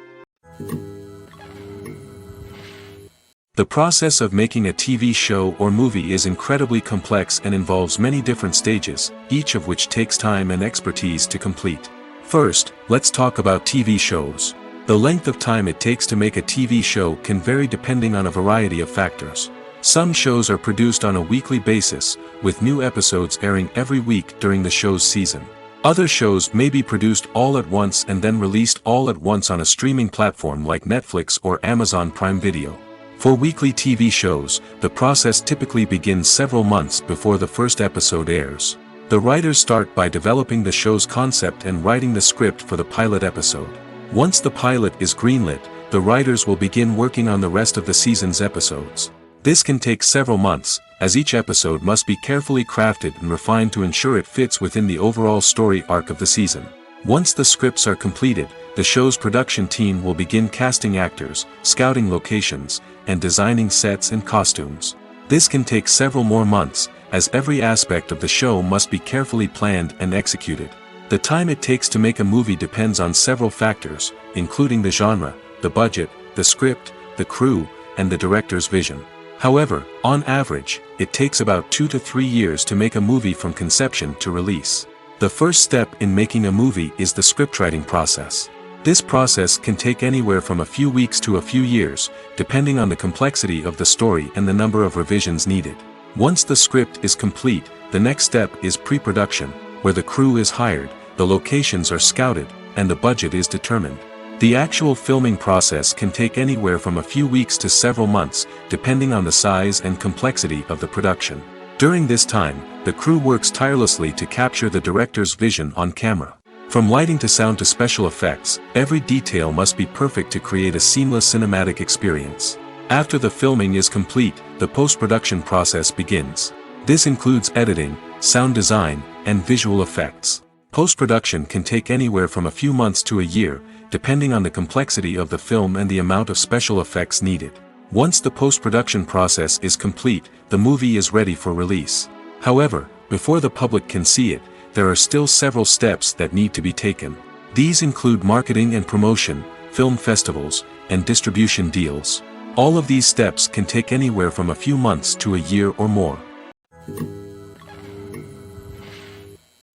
The process of making a TV show or movie is incredibly complex and involves many different stages, each of which takes time and expertise to complete. First, let's talk about TV shows. The length of time it takes to make a TV show can vary depending on a variety of factors. Some shows are produced on a weekly basis, with new episodes airing every week during the show's season. Other shows may be produced all at once and then released all at once on a streaming platform like Netflix or Amazon Prime Video. For weekly TV shows, the process typically begins several months before the first episode airs. The writers start by developing the show's concept and writing the script for the pilot episode. Once the pilot is greenlit, the writers will begin working on the rest of the season's episodes. This can take several months, as each episode must be carefully crafted and refined to ensure it fits within the overall story arc of the season. Once the scripts are completed, the show's production team will begin casting actors, scouting locations, and designing sets and costumes. This can take several more months, as every aspect of the show must be carefully planned and executed. The time it takes to make a movie depends on several factors, including the genre, the budget, the script, the crew, and the director's vision. However, on average, it takes about 2 to 3 years to make a movie from conception to release. The first step in making a movie is the scriptwriting process. This process can take anywhere from a few weeks to a few years, depending on the complexity of the story and the number of revisions needed. Once the script is complete, the next step is pre-production, where the crew is hired, the locations are scouted, and the budget is determined. The actual filming process can take anywhere from a few weeks to several months, depending on the size and complexity of the production. During this time, the crew works tirelessly to capture the director's vision on camera. From lighting to sound to special effects, every detail must be perfect to create a seamless cinematic experience. After the filming is complete, the post-production process begins. This includes editing, sound design, and visual effects. Post-production can take anywhere from a few months to a year, depending on the complexity of the film and the amount of special effects needed. Once the post-production process is complete, the movie is ready for release. However, before the public can see it, there are still several steps that need to be taken. These include marketing and promotion, film festivals, and distribution deals. All of these steps can take anywhere from a few months to a year or more.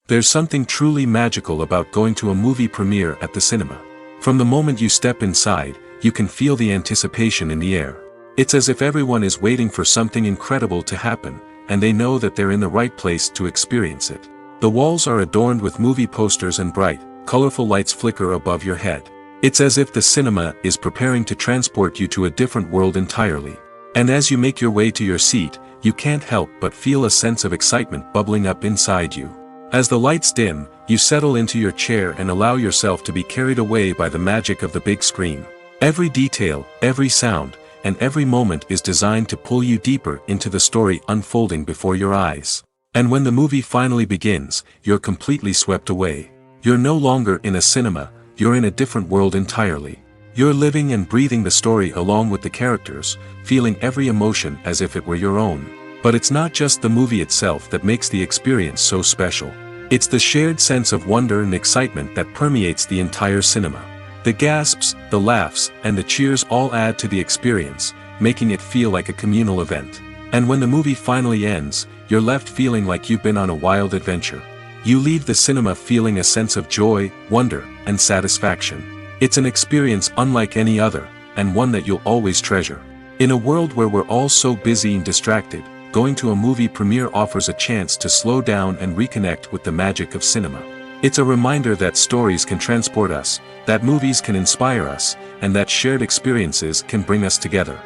There's something truly magical about going to a movie premiere at the cinema. From the moment you step inside, you can feel the anticipation in the air. It's as if everyone is waiting for something incredible to happen, and they know that they're in the right place to experience it. The walls are adorned with movie posters and bright, colorful lights flicker above your head. It's as if the cinema is preparing to transport you to a different world entirely. And as you make your way to your seat, you can't help but feel a sense of excitement bubbling up inside you. As the lights dim, you settle into your chair and allow yourself to be carried away by the magic of the big screen. Every detail, every sound, and every moment is designed to pull you deeper into the story unfolding before your eyes. And when the movie finally begins, you're completely swept away. You're no longer in a cinema, you're in a different world entirely. You're living and breathing the story along with the characters, feeling every emotion as if it were your own. But it's not just the movie itself that makes the experience so special. It's the shared sense of wonder and excitement that permeates the entire cinema. The gasps, the laughs, and the cheers all add to the experience, making it feel like a communal event. And when the movie finally ends, you're left feeling like you've been on a wild adventure. You leave the cinema feeling a sense of joy, wonder, and satisfaction. It's an experience unlike any other, and one that you'll always treasure. In a world where we're all so busy and distracted, going to a movie premiere offers a chance to slow down and reconnect with the magic of cinema. It's a reminder that stories can transport us, that movies can inspire us, and that shared experiences can bring us together.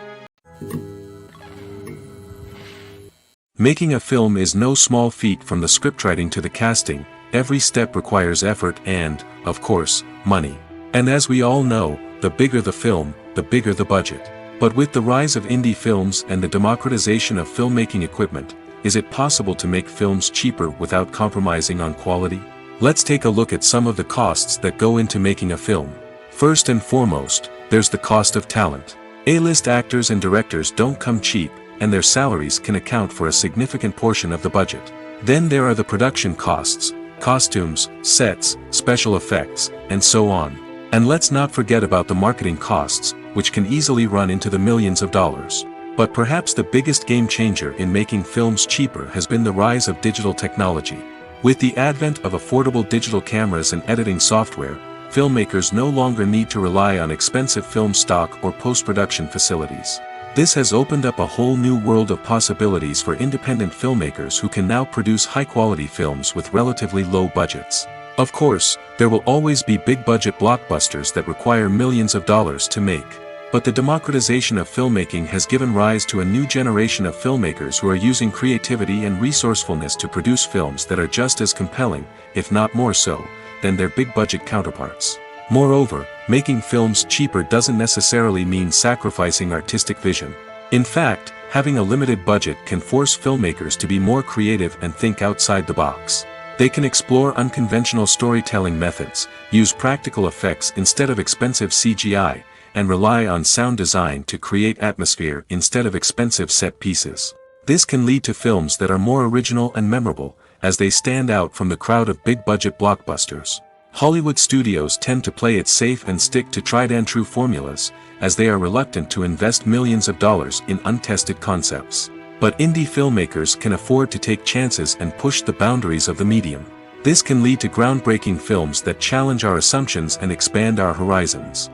Making a film is no small feat. From the scriptwriting to the casting, every step requires effort and, of course, money. And as we all know, the bigger the film, the bigger the budget. But with the rise of indie films and the democratization of filmmaking equipment, is it possible to make films cheaper without compromising on quality? Let's take a look at some of the costs that go into making a film. First and foremost, there's the cost of talent. A-list actors and directors don't come cheap, and their salaries can account for a significant portion of the budget. Then there are the production costs, costumes, sets, special effects, and so on. And let's not forget about the marketing costs, which can easily run into the millions of dollars. But perhaps the biggest game changer in making films cheaper has been the rise of digital technology. With the advent of affordable digital cameras and editing software, filmmakers no longer need to rely on expensive film stock or post-production facilities. This has opened up a whole new world of possibilities for independent filmmakers who can now produce high-quality films with relatively low budgets. Of course, there will always be big-budget blockbusters that require millions of dollars to make. But the democratization of filmmaking has given rise to a new generation of filmmakers who are using creativity and resourcefulness to produce films that are just as compelling, if not more so, than their big-budget counterparts. Moreover, making films cheaper doesn't necessarily mean sacrificing artistic vision. In fact, having a limited budget can force filmmakers to be more creative and think outside the box. They can explore unconventional storytelling methods, use practical effects instead of expensive CGI, and rely on sound design to create atmosphere instead of expensive set pieces. This can lead to films that are more original and memorable, as they stand out from the crowd of big-budget blockbusters. Hollywood studios tend to play it safe and stick to tried-and-true formulas, as they are reluctant to invest millions of dollars in untested concepts. But indie filmmakers can afford to take chances and push the boundaries of the medium. This can lead to groundbreaking films that challenge our assumptions and expand our horizons.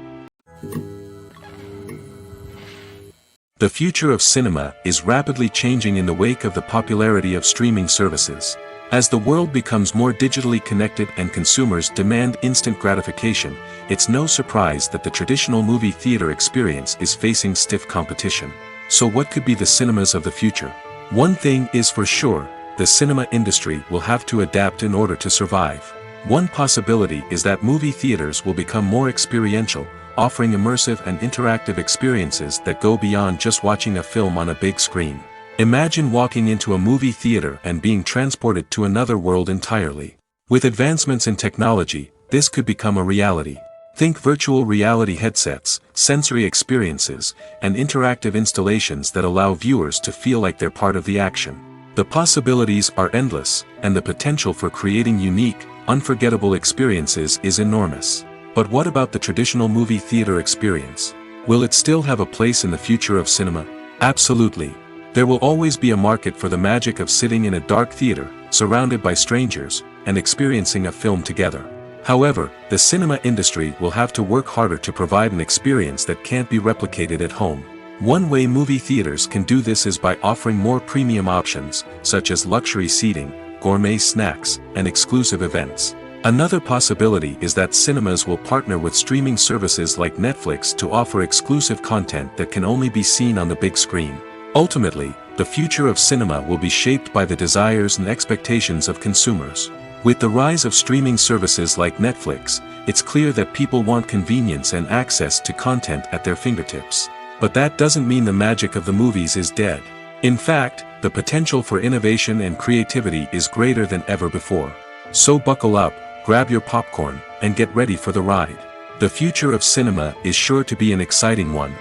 The future of cinema is rapidly changing in the wake of the popularity of streaming services. As the world becomes more digitally connected and consumers demand instant gratification, it's no surprise that the traditional movie theater experience is facing stiff competition. So what could be the cinemas of the future? One thing is for sure, the cinema industry will have to adapt in order to survive. One possibility is that movie theaters will become more experiential, offering immersive and interactive experiences that go beyond just watching a film on a big screen. Imagine walking into a movie theater and being transported to another world entirely. With advancements in technology, this could become a reality. Think virtual reality headsets, sensory experiences, and interactive installations that allow viewers to feel like they're part of the action. The possibilities are endless, and the potential for creating unique, unforgettable experiences is enormous. But what about the traditional movie theater experience? Will it still have a place in the future of cinema? Absolutely. There will always be a market for the magic of sitting in a dark theater, surrounded by strangers, and experiencing a film together. However, the cinema industry will have to work harder to provide an experience that can't be replicated at home. One way movie theaters can do this is by offering more premium options, such as luxury seating, gourmet snacks, and exclusive events. Another possibility is that cinemas will partner with streaming services like Netflix to offer exclusive content that can only be seen on the big screen. Ultimately, the future of cinema will be shaped by the desires and expectations of consumers. With the rise of streaming services like Netflix, it's clear that people want convenience and access to content at their fingertips. But that doesn't mean the magic of the movies is dead. In fact, the potential for innovation and creativity is greater than ever before. So buckle up, grab your popcorn, and get ready for the ride. The future of cinema is sure to be an exciting one.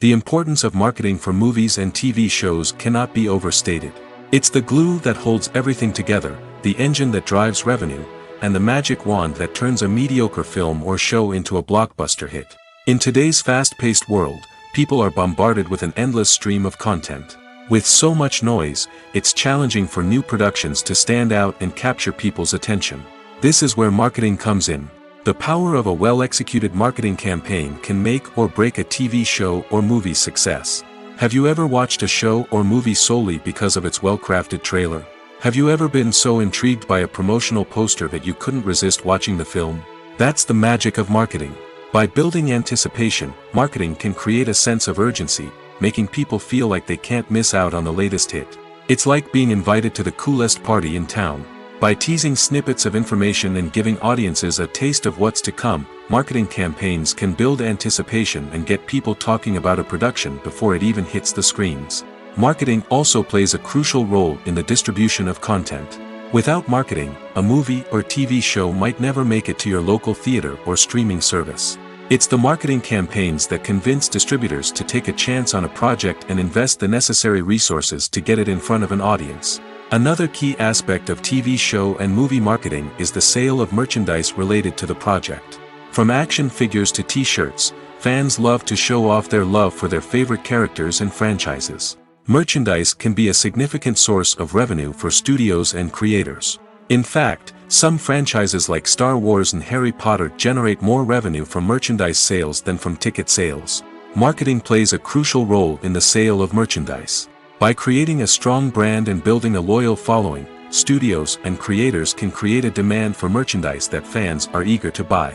The importance of marketing for movies and TV shows cannot be overstated. It's the glue that holds everything together, the engine that drives revenue, and the magic wand that turns a mediocre film or show into a blockbuster hit. In today's fast-paced world, people are bombarded with an endless stream of content. With so much noise, it's challenging for new productions to stand out and capture people's attention. This is where marketing comes in. The power of a well-executed marketing campaign can make or break a TV show or movie's success. Have you ever watched a show or movie solely because of its well-crafted trailer? Have you ever been so intrigued by a promotional poster that you couldn't resist watching the film? That's the magic of marketing. By building anticipation, marketing can create a sense of urgency, making people feel like they can't miss out on the latest hit. It's like being invited to the coolest party in town. By teasing snippets of information and giving audiences a taste of what's to come, marketing campaigns can build anticipation and get people talking about a production before it even hits the screens. Marketing also plays a crucial role in the distribution of content. Without marketing, a movie or TV show might never make it to your local theater or streaming service. It's the marketing campaigns that convince distributors to take a chance on a project and invest the necessary resources to get it in front of an audience. Another key aspect of TV show and movie marketing is the sale of merchandise related to the project. From action figures to t-shirts, fans love to show off their love for their favorite characters and franchises. Merchandise can be a significant source of revenue for studios and creators. In fact, some franchises like Star Wars and Harry Potter generate more revenue from merchandise sales than from ticket sales. Marketing plays a crucial role in the sale of merchandise. By creating a strong brand and building a loyal following, studios and creators can create a demand for merchandise that fans are eager to buy.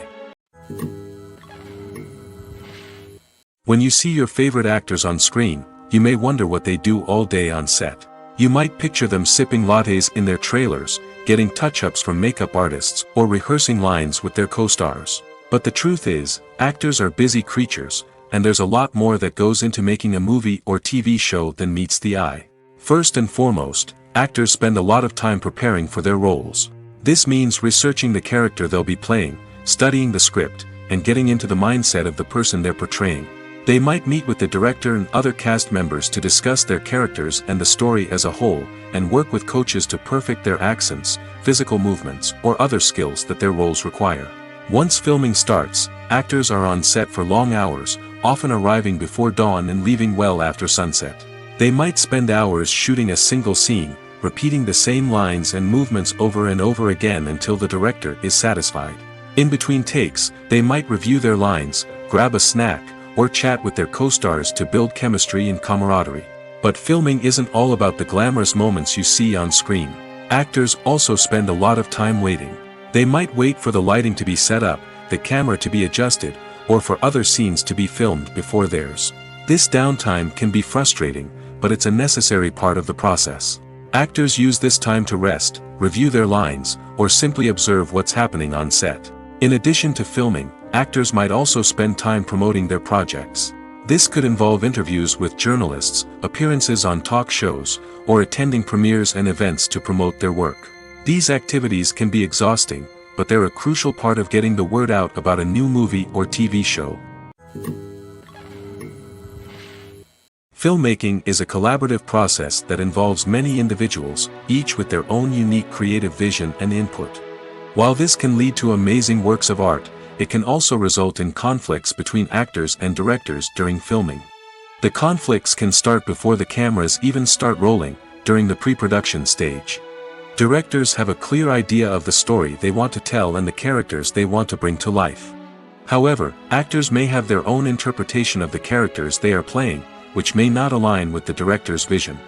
When you see your favorite actors on screen, you may wonder what they do all day on set. You might picture them sipping lattes in their trailers, getting touch-ups from makeup artists, or rehearsing lines with their co-stars. But the truth is, actors are busy creatures, and there's a lot more that goes into making a movie or TV show than meets the eye. First and foremost, actors spend a lot of time preparing for their roles. This means researching the character they'll be playing, studying the script, and getting into the mindset of the person they're portraying. They might meet with the director and other cast members to discuss their characters and the story as a whole, and work with coaches to perfect their accents, physical movements, or other skills that their roles require. Once filming starts, actors are on set for long hours, often arriving before dawn and leaving well after sunset. They might spend hours shooting a single scene, repeating the same lines and movements over and over again until the director is satisfied. In between takes, they might review their lines, grab a snack, or chat with their co-stars to build chemistry and camaraderie. But filming isn't all about the glamorous moments you see on screen. Actors also spend a lot of time waiting. They might wait for the lighting to be set up, the camera to be adjusted, or for other scenes to be filmed before theirs. This downtime can be frustrating, but it's a necessary part of the process. Actors use this time to rest, review their lines, or simply observe what's happening on set. In addition to filming, actors might also spend time promoting their projects. This could involve interviews with journalists, appearances on talk shows, or attending premieres and events to promote their work. These activities can be exhausting, but they're a crucial part of getting the word out about a new movie or TV show. Filmmaking is a collaborative process that involves many individuals, each with their own unique creative vision and input. While this can lead to amazing works of art, it can also result in conflicts between actors and directors during filming. The conflicts can start before the cameras even start rolling, during the pre-production stage. Directors have a clear idea of the story they want to tell and the characters they want to bring to life. However, actors may have their own interpretation of the characters they are playing, which may not align with the director's vision.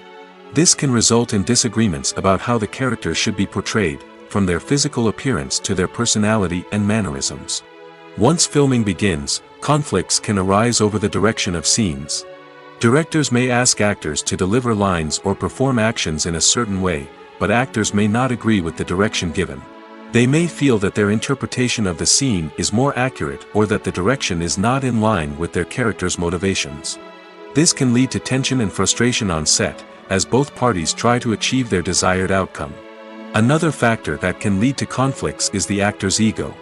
This can result in disagreements about how the characters should be portrayed, from their physical appearance to their personality and mannerisms. Once filming begins, conflicts can arise over the direction of scenes. Directors may ask actors to deliver lines or perform actions in a certain way, but actors may not agree with the direction given. They may feel that their interpretation of the scene is more accurate or that the direction is not in line with their character's motivations. This can lead to tension and frustration on set, as both parties try to achieve their desired outcome. Another factor that can lead to conflicts is the actor's ego.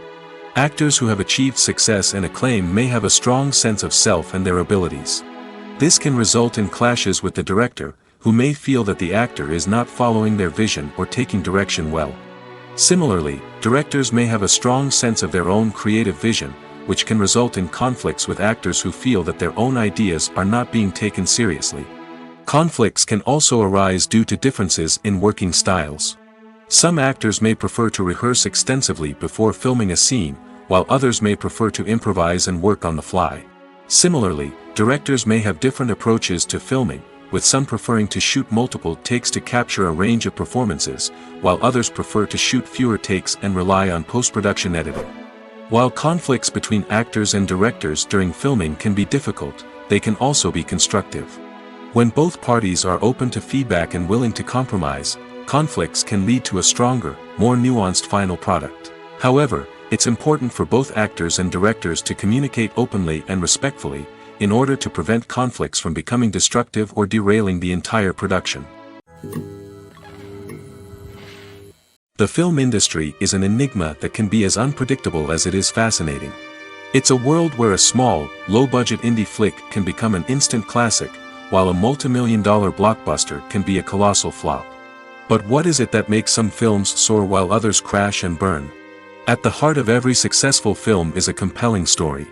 Actors who have achieved success and acclaim may have a strong sense of self and their abilities. This can result in clashes with the director, who may feel that the actor is not following their vision or taking direction well. Similarly, directors may have a strong sense of their own creative vision, which can result in conflicts with actors who feel that their own ideas are not being taken seriously. Conflicts can also arise due to differences in working styles. Some actors may prefer to rehearse extensively before filming a scene, while others may prefer to improvise and work on the fly. Similarly, directors may have different approaches to filming, with some preferring to shoot multiple takes to capture a range of performances, while others prefer to shoot fewer takes and rely on post-production editing. While conflicts between actors and directors during filming can be difficult, they can also be constructive. When both parties are open to feedback and willing to compromise, conflicts can lead to a stronger, more nuanced final product. However, it's important for both actors and directors to communicate openly and respectfully, in order to prevent conflicts from becoming destructive or derailing the entire production. The film industry is an enigma that can be as unpredictable as it is fascinating. It's a world where a small, low-budget indie flick can become an instant classic, while a multi-million-dollar blockbuster can be a colossal flop. But what is it that makes some films soar while others crash and burn? At the heart of every successful film is a compelling story.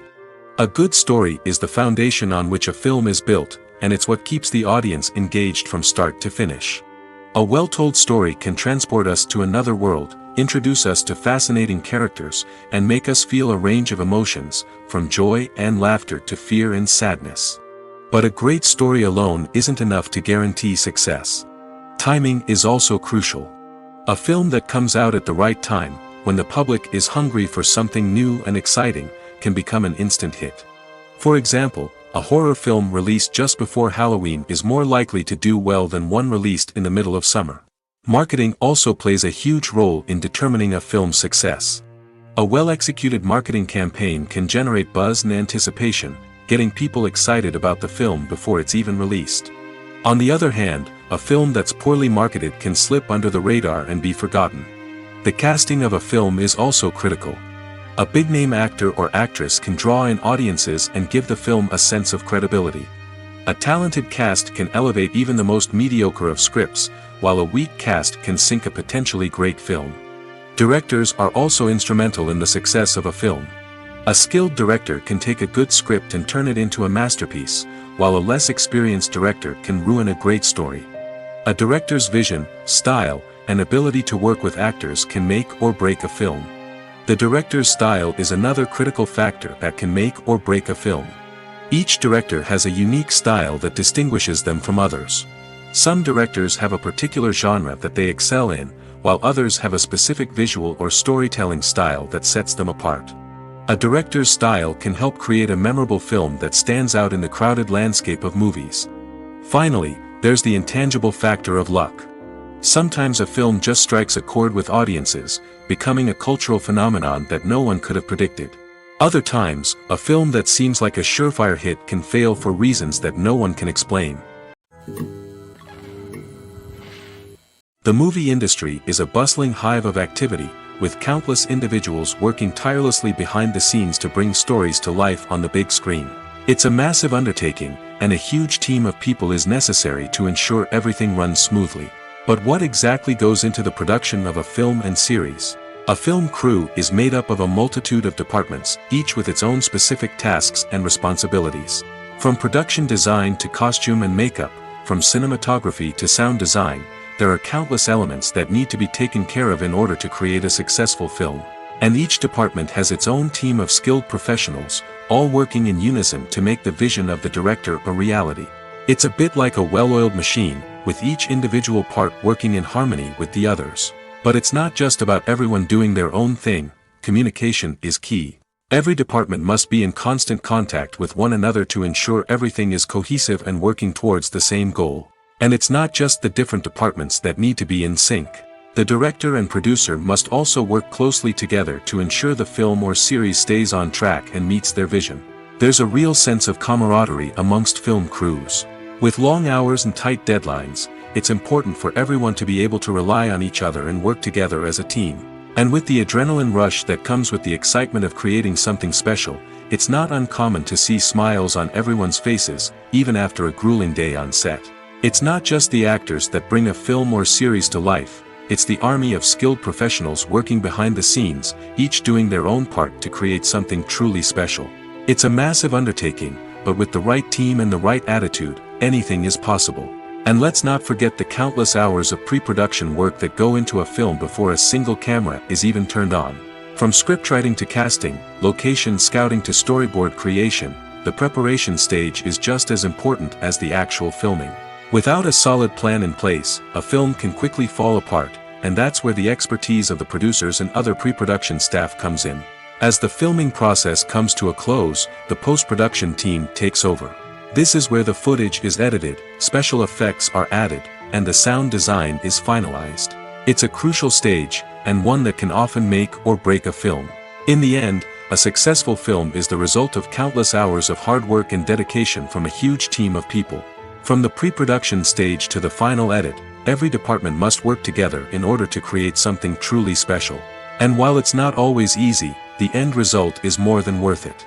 A good story is the foundation on which a film is built, and it's what keeps the audience engaged from start to finish. A well-told story can transport us to another world, introduce us to fascinating characters, and make us feel a range of emotions, from joy and laughter to fear and sadness. But a great story alone isn't enough to guarantee success. Timing is also crucial. A film that comes out at the right time, when the public is hungry for something new and exciting, can become an instant hit. For example, a horror film released just before Halloween is more likely to do well than one released in the middle of summer. Marketing also plays a huge role in determining a film's success. A well-executed marketing campaign can generate buzz and anticipation, getting people excited about the film before it's even released. On the other hand, a film that's poorly marketed can slip under the radar and be forgotten. The casting of a film is also critical. A big-name actor or actress can draw in audiences and give the film a sense of credibility. A talented cast can elevate even the most mediocre of scripts, while a weak cast can sink a potentially great film. Directors are also instrumental in the success of a film. A skilled director can take a good script and turn it into a masterpiece, while a less experienced director can ruin a great story. A director's vision, style, and ability to work with actors can make or break a film. The director's style is another critical factor that can make or break a film. Each director has a unique style that distinguishes them from others. Some directors have a particular genre that they excel in, while others have a specific visual or storytelling style that sets them apart. A director's style can help create a memorable film that stands out in the crowded landscape of movies. Finally, there's the intangible factor of luck. Sometimes a film just strikes a chord with audiences, becoming a cultural phenomenon that no one could have predicted. Other times, a film that seems like a surefire hit can fail for reasons that no one can explain. The movie industry is a bustling hive of activity, with countless individuals working tirelessly behind the scenes to bring stories to life on the big screen. It's a massive undertaking, and a huge team of people is necessary to ensure everything runs smoothly. But what exactly goes into the production of a film and series? A film crew is made up of a multitude of departments, each with its own specific tasks and responsibilities. From production design to costume and makeup, from cinematography to sound design, there are countless elements that need to be taken care of in order to create a successful film. And each department has its own team of skilled professionals, all working in unison to make the vision of the director a reality. It's a bit like a well-oiled machine, with each individual part working in harmony with the others. But it's not just about everyone doing their own thing. Communication is key. Every department must be in constant contact with one another to ensure everything is cohesive and working towards the same goal. And it's not just the different departments that need to be in sync. The director and producer must also work closely together to ensure the film or series stays on track and meets their vision. There's a real sense of camaraderie amongst film crews. With long hours and tight deadlines, it's important for everyone to be able to rely on each other and work together as a team. And with the adrenaline rush that comes with the excitement of creating something special, it's not uncommon to see smiles on everyone's faces, even after a grueling day on set. It's not just the actors that bring a film or series to life, it's the army of skilled professionals working behind the scenes, each doing their own part to create something truly special. It's a massive undertaking, but with the right team and the right attitude, anything is possible. And let's not forget the countless hours of pre-production work that go into a film before a single camera is even turned on. From scriptwriting to casting, location scouting to storyboard creation, the preparation stage is just as important as the actual filming. Without a solid plan in place, a film can quickly fall apart, and that's where the expertise of the producers and other pre-production staff comes in. As the filming process comes to a close, the post-production team takes over. This is where the footage is edited, special effects are added, and the sound design is finalized. It's a crucial stage, and one that can often make or break a film. In the end, a successful film is the result of countless hours of hard work and dedication from a huge team of people. From the pre-production stage to the final edit, every department must work together in order to create something truly special. And while it's not always easy, the end result is more than worth it.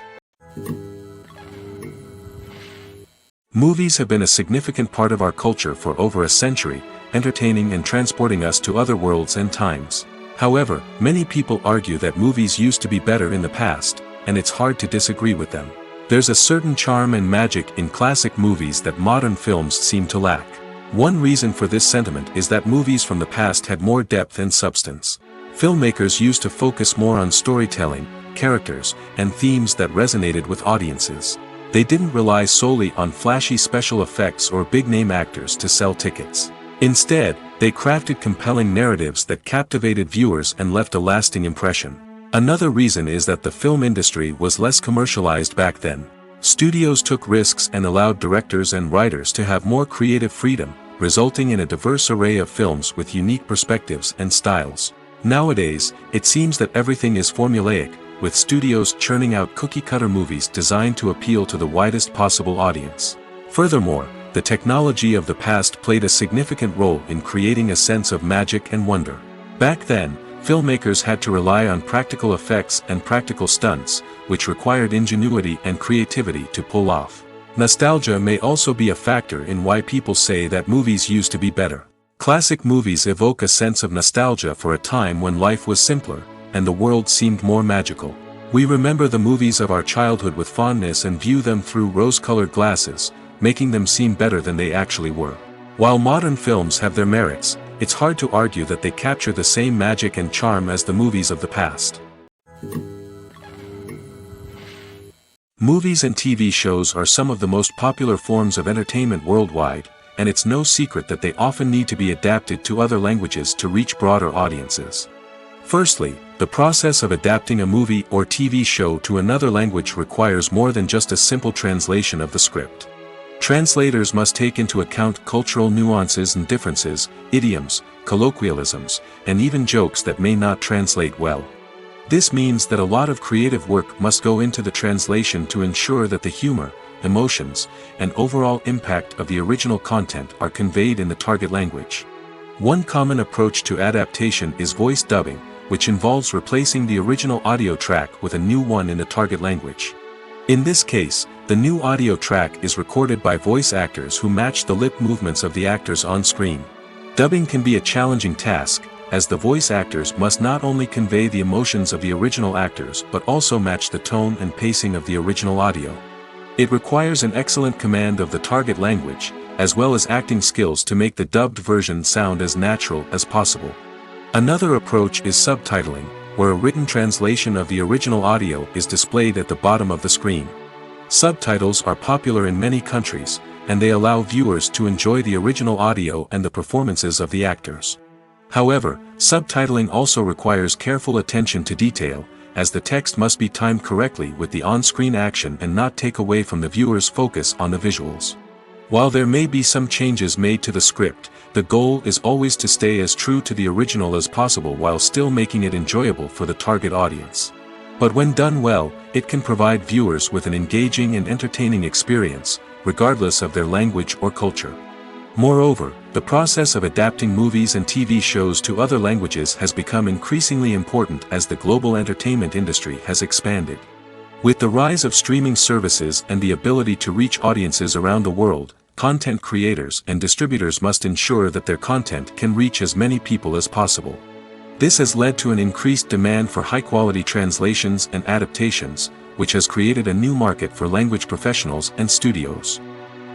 Movies have been a significant part of our culture for over a century, entertaining and transporting us to other worlds and times. However, many people argue that movies used to be better in the past, and it's hard to disagree with them. There's a certain charm and magic in classic movies that modern films seem to lack. One reason for this sentiment is that movies from the past had more depth and substance. Filmmakers used to focus more on storytelling, characters, and themes that resonated with audiences. They didn't rely solely on flashy special effects or big-name actors to sell tickets. Instead, they crafted compelling narratives that captivated viewers and left a lasting impression. Another reason is that the film industry was less commercialized back then. Studios took risks and allowed directors and writers to have more creative freedom, resulting in a diverse array of films with unique perspectives and styles. Nowadays, it seems that everything is formulaic, with studios churning out cookie-cutter movies designed to appeal to the widest possible audience. Furthermore, the technology of the past played a significant role in creating a sense of magic and wonder. Back then, filmmakers had to rely on practical effects and practical stunts, which required ingenuity and creativity to pull off. Nostalgia may also be a factor in why people say that movies used to be better. Classic movies evoke a sense of nostalgia for a time when life was simpler, and the world seemed more magical. We remember the movies of our childhood with fondness and view them through rose-colored glasses, making them seem better than they actually were. While modern films have their merits, it's hard to argue that they capture the same magic and charm as the movies of the past. Movies and TV shows are some of the most popular forms of entertainment worldwide, and it's no secret that they often need to be adapted to other languages to reach broader audiences. Firstly, the process of adapting a movie or TV show to another language requires more than just a simple translation of the script. Translators must take into account cultural nuances and differences, idioms, colloquialisms, and even jokes that may not translate well. This means that a lot of creative work must go into the translation to ensure that the humor, emotions, and overall impact of the original content are conveyed in the target language. One common approach to adaptation is voice dubbing, which involves replacing the original audio track with a new one in the target language. In this case, the new audio track is recorded by voice actors who match the lip movements of the actors on screen. Dubbing can be a challenging task, as the voice actors must not only convey the emotions of the original actors but also match the tone and pacing of the original audio. It requires an excellent command of the target language, as well as acting skills to make the dubbed version sound as natural as possible. Another approach is subtitling, where a written translation of the original audio is displayed at the bottom of the screen. Subtitles are popular in many countries, and they allow viewers to enjoy the original audio and the performances of the actors. However, subtitling also requires careful attention to detail, as the text must be timed correctly with the on-screen action and not take away from the viewer's focus on the visuals. While there may be some changes made to the script, the goal is always to stay as true to the original as possible while still making it enjoyable for the target audience. But when done well, it can provide viewers with an engaging and entertaining experience, regardless of their language or culture. Moreover, the process of adapting movies and TV shows to other languages has become increasingly important as the global entertainment industry has expanded. With the rise of streaming services and the ability to reach audiences around the world, content creators and distributors must ensure that their content can reach as many people as possible. This has led to an increased demand for high-quality translations and adaptations, which has created a new market for language professionals and studios.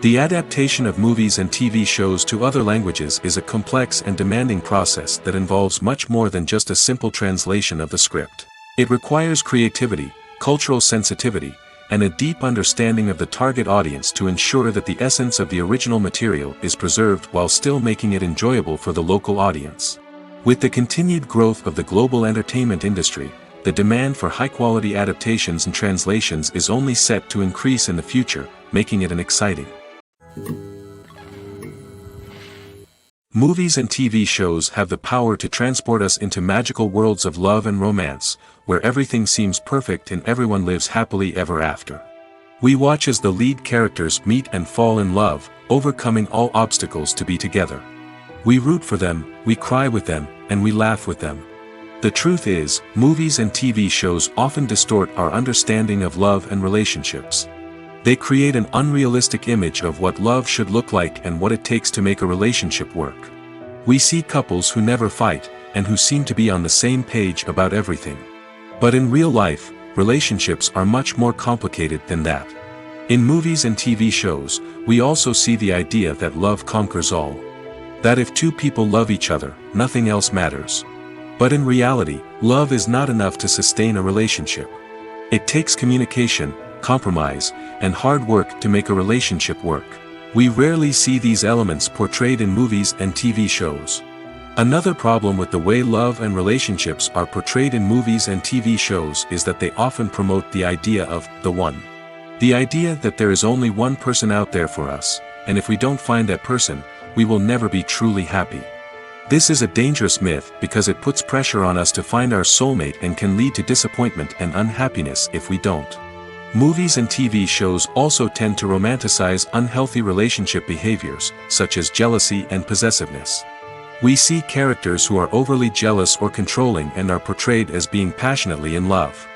The adaptation of movies and TV shows to other languages is a complex and demanding process that involves much more than just a simple translation of the script. It requires creativity, cultural sensitivity, and a deep understanding of the target audience to ensure that the essence of the original material is preserved while still making it enjoyable for the local audience. With the continued growth of the global entertainment industry, the demand for high-quality adaptations and translations is only set to increase in the future, making it an exciting. Movies and TV shows have the power to transport us into magical worlds of love and romance, where everything seems perfect and everyone lives happily ever after. We watch as the lead characters meet and fall in love, overcoming all obstacles to be together. We root for them, we cry with them, and we laugh with them. The truth is, movies and TV shows often distort our understanding of love and relationships. They create an unrealistic image of what love should look like and what it takes to make a relationship work. We see couples who never fight, and who seem to be on the same page about everything. But in real life, relationships are much more complicated than that. In movies and TV shows, we also see the idea that love conquers all. That if two people love each other, nothing else matters. But in reality, love is not enough to sustain a relationship. It takes communication, compromise, and hard work to make a relationship work. We rarely see these elements portrayed in movies and TV shows. Another problem with the way love and relationships are portrayed in movies and TV shows is that they often promote the idea of the one. The idea that there is only one person out there for us, and if we don't find that person, we will never be truly happy. This is a dangerous myth because it puts pressure on us to find our soulmate and can lead to disappointment and unhappiness if we don't. Movies and TV shows also tend to romanticize unhealthy relationship behaviors, such as jealousy and possessiveness. We see characters who are overly jealous or controlling and are portrayed as being passionately in love.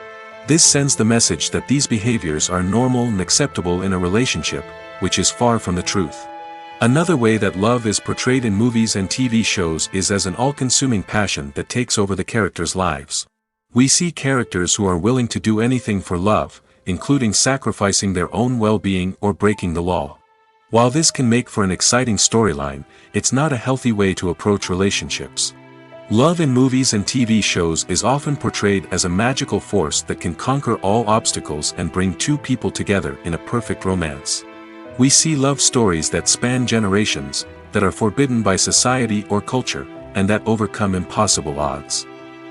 This sends the message that these behaviors are normal and acceptable in a relationship, which is far from the truth. Another way that love is portrayed in movies and TV shows is as an all-consuming passion that takes over the characters' lives. We see characters who are willing to do anything for love, including sacrificing their own well-being or breaking the law. While this can make for an exciting storyline, it's not a healthy way to approach relationships. Love in movies and TV shows is often portrayed as a magical force that can conquer all obstacles and bring two people together in a perfect romance. We see love stories that span generations, that are forbidden by society or culture, and that overcome impossible odds.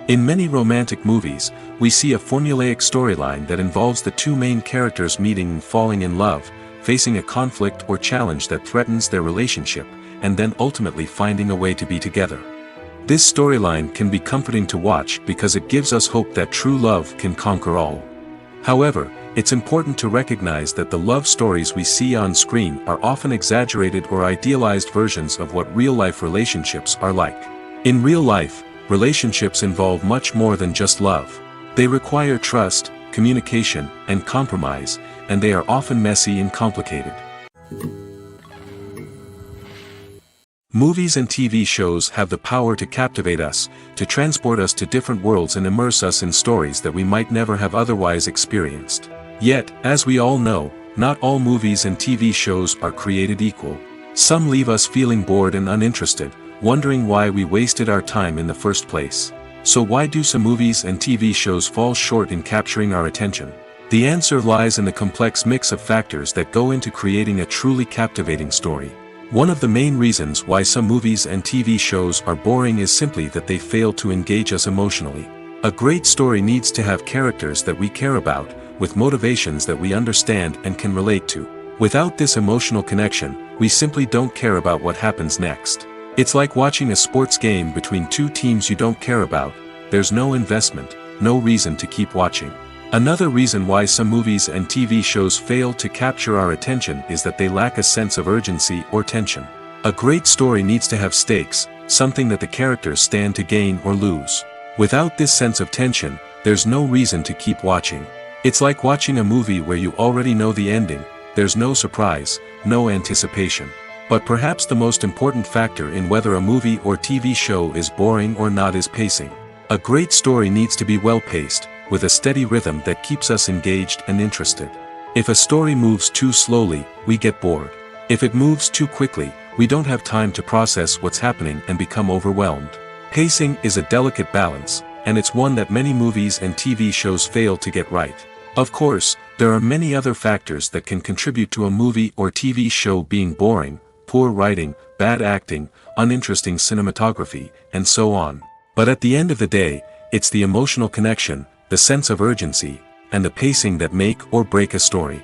In many romantic movies, we see a formulaic storyline that involves the two main characters meeting and falling in love, facing a conflict or challenge that threatens their relationship, and then ultimately finding a way to be together. This storyline can be comforting to watch because it gives us hope that true love can conquer all. However, it's important to recognize that the love stories we see on screen are often exaggerated or idealized versions of what real-life relationships are like. In real life, relationships involve much more than just love. They require trust, communication, and compromise, and they are often messy and complicated. Movies and TV shows have the power to captivate us, to transport us to different worlds and immerse us in stories that we might never have otherwise experienced. Yet, as we all know, not all movies and TV shows are created equal. Some leave us feeling bored and uninterested, wondering why we wasted our time in the first place. So why do some movies and TV shows fall short in capturing our attention? The answer lies in the complex mix of factors that go into creating a truly captivating story. One of the main reasons why some movies and TV shows are boring is simply that they fail to engage us emotionally. A great story needs to have characters that we care about, with motivations that we understand and can relate to. Without this emotional connection, we simply don't care about what happens next. It's like watching a sports game between two teams you don't care about. There's no investment, no reason to keep watching. Another reason why some movies and TV shows fail to capture our attention is that they lack a sense of urgency or tension. A great story needs to have stakes, something that the characters stand to gain or lose. Without this sense of tension, there's no reason to keep watching. It's like watching a movie where you already know the ending. There's no surprise, no anticipation. But perhaps the most important factor in whether a movie or TV show is boring or not is pacing. A great story needs to be well-paced, with a steady rhythm that keeps us engaged and interested. If a story moves too slowly, we get bored. If it moves too quickly, we don't have time to process what's happening and become overwhelmed. Pacing is a delicate balance, and it's one that many movies and TV shows fail to get right. Of course, there are many other factors that can contribute to a movie or TV show being boring: poor writing, bad acting, uninteresting cinematography, and so on. But at the end of the day, it's the emotional connection, the sense of urgency, and the pacing that make or break a story.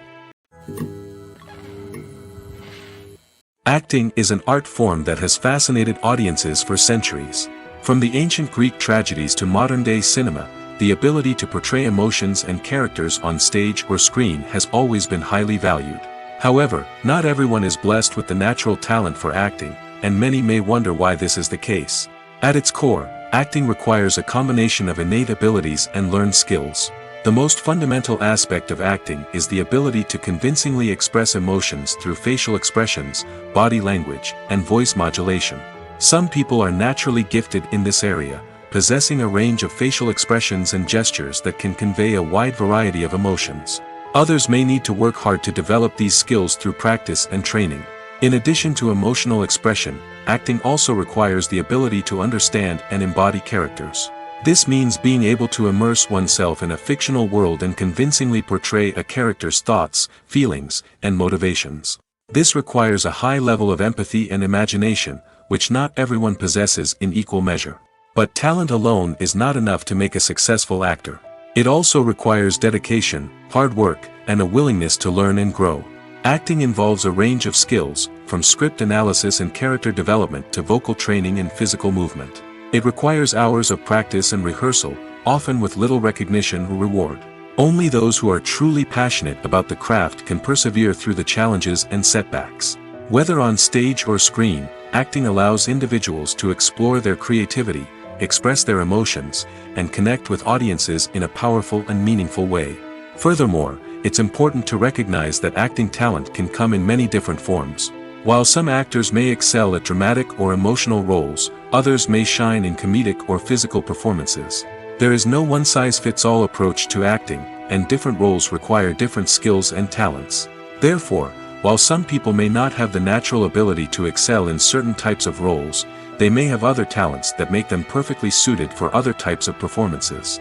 Acting is an art form that has fascinated audiences for centuries. From the ancient Greek tragedies to modern-day cinema, the ability to portray emotions and characters on stage or screen has always been highly valued. However, not everyone is blessed with the natural talent for acting, and many may wonder why this is the case. At its core, acting requires a combination of innate abilities and learned skills. The most fundamental aspect of acting is the ability to convincingly express emotions through facial expressions, body language, and voice modulation. Some people are naturally gifted in this area, possessing a range of facial expressions and gestures that can convey a wide variety of emotions. Others may need to work hard to develop these skills through practice and training. In addition to emotional expression, acting also requires the ability to understand and embody characters. This means being able to immerse oneself in a fictional world and convincingly portray a character's thoughts, feelings, and motivations. This requires a high level of empathy and imagination, which not everyone possesses in equal measure. But talent alone is not enough to make a successful actor. It also requires dedication, hard work, and a willingness to learn and grow. Acting involves a range of skills, from script analysis and character development to vocal training and physical movement. It requires hours of practice and rehearsal, often with little recognition or reward. Only those who are truly passionate about the craft can persevere through the challenges and setbacks. Whether on stage or screen, acting allows individuals to explore their creativity, express their emotions, and connect with audiences in a powerful and meaningful way. Furthermore, it's important to recognize that acting talent can come in many different forms. While some actors may excel at dramatic or emotional roles, others may shine in comedic or physical performances. There is no one-size-fits-all approach to acting, and different roles require different skills and talents. Therefore, while some people may not have the natural ability to excel in certain types of roles, they may have other talents that make them perfectly suited for other types of performances.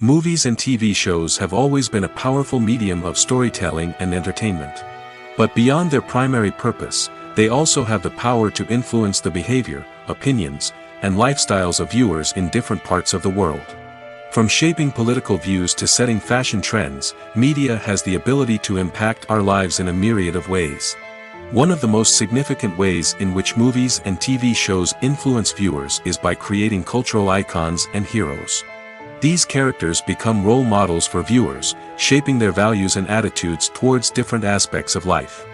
Movies and TV shows have always been a powerful medium of storytelling and entertainment. But beyond their primary purpose, they also have the power to influence the behavior, opinions, and lifestyles of viewers in different parts of the world. From shaping political views to setting fashion trends, media has the ability to impact our lives in a myriad of ways. One of the most significant ways in which movies and TV shows influence viewers is by creating cultural icons and heroes. These characters become role models for viewers, shaping their values and attitudes towards different aspects of life.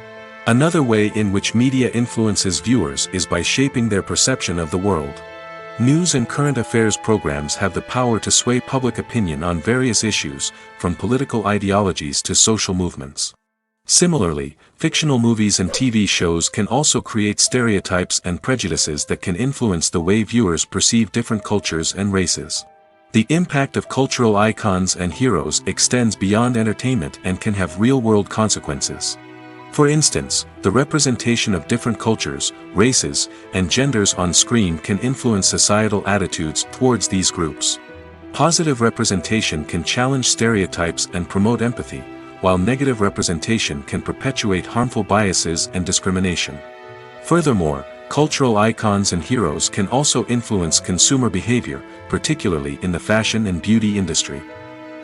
Another way in which media influences viewers is by shaping their perception of the world. News and current affairs programs have the power to sway public opinion on various issues, from political ideologies to social movements. Similarly, fictional movies and TV shows can also create stereotypes and prejudices that can influence the way viewers perceive different cultures and races. The impact of cultural icons and heroes extends beyond entertainment and can have real-world consequences. For instance, the representation of different cultures, races, and genders on screen can influence societal attitudes towards these groups. Positive representation can challenge stereotypes and promote empathy, while negative representation can perpetuate harmful biases and discrimination. Furthermore, cultural icons and heroes can also influence consumer behavior, particularly in the fashion and beauty industry.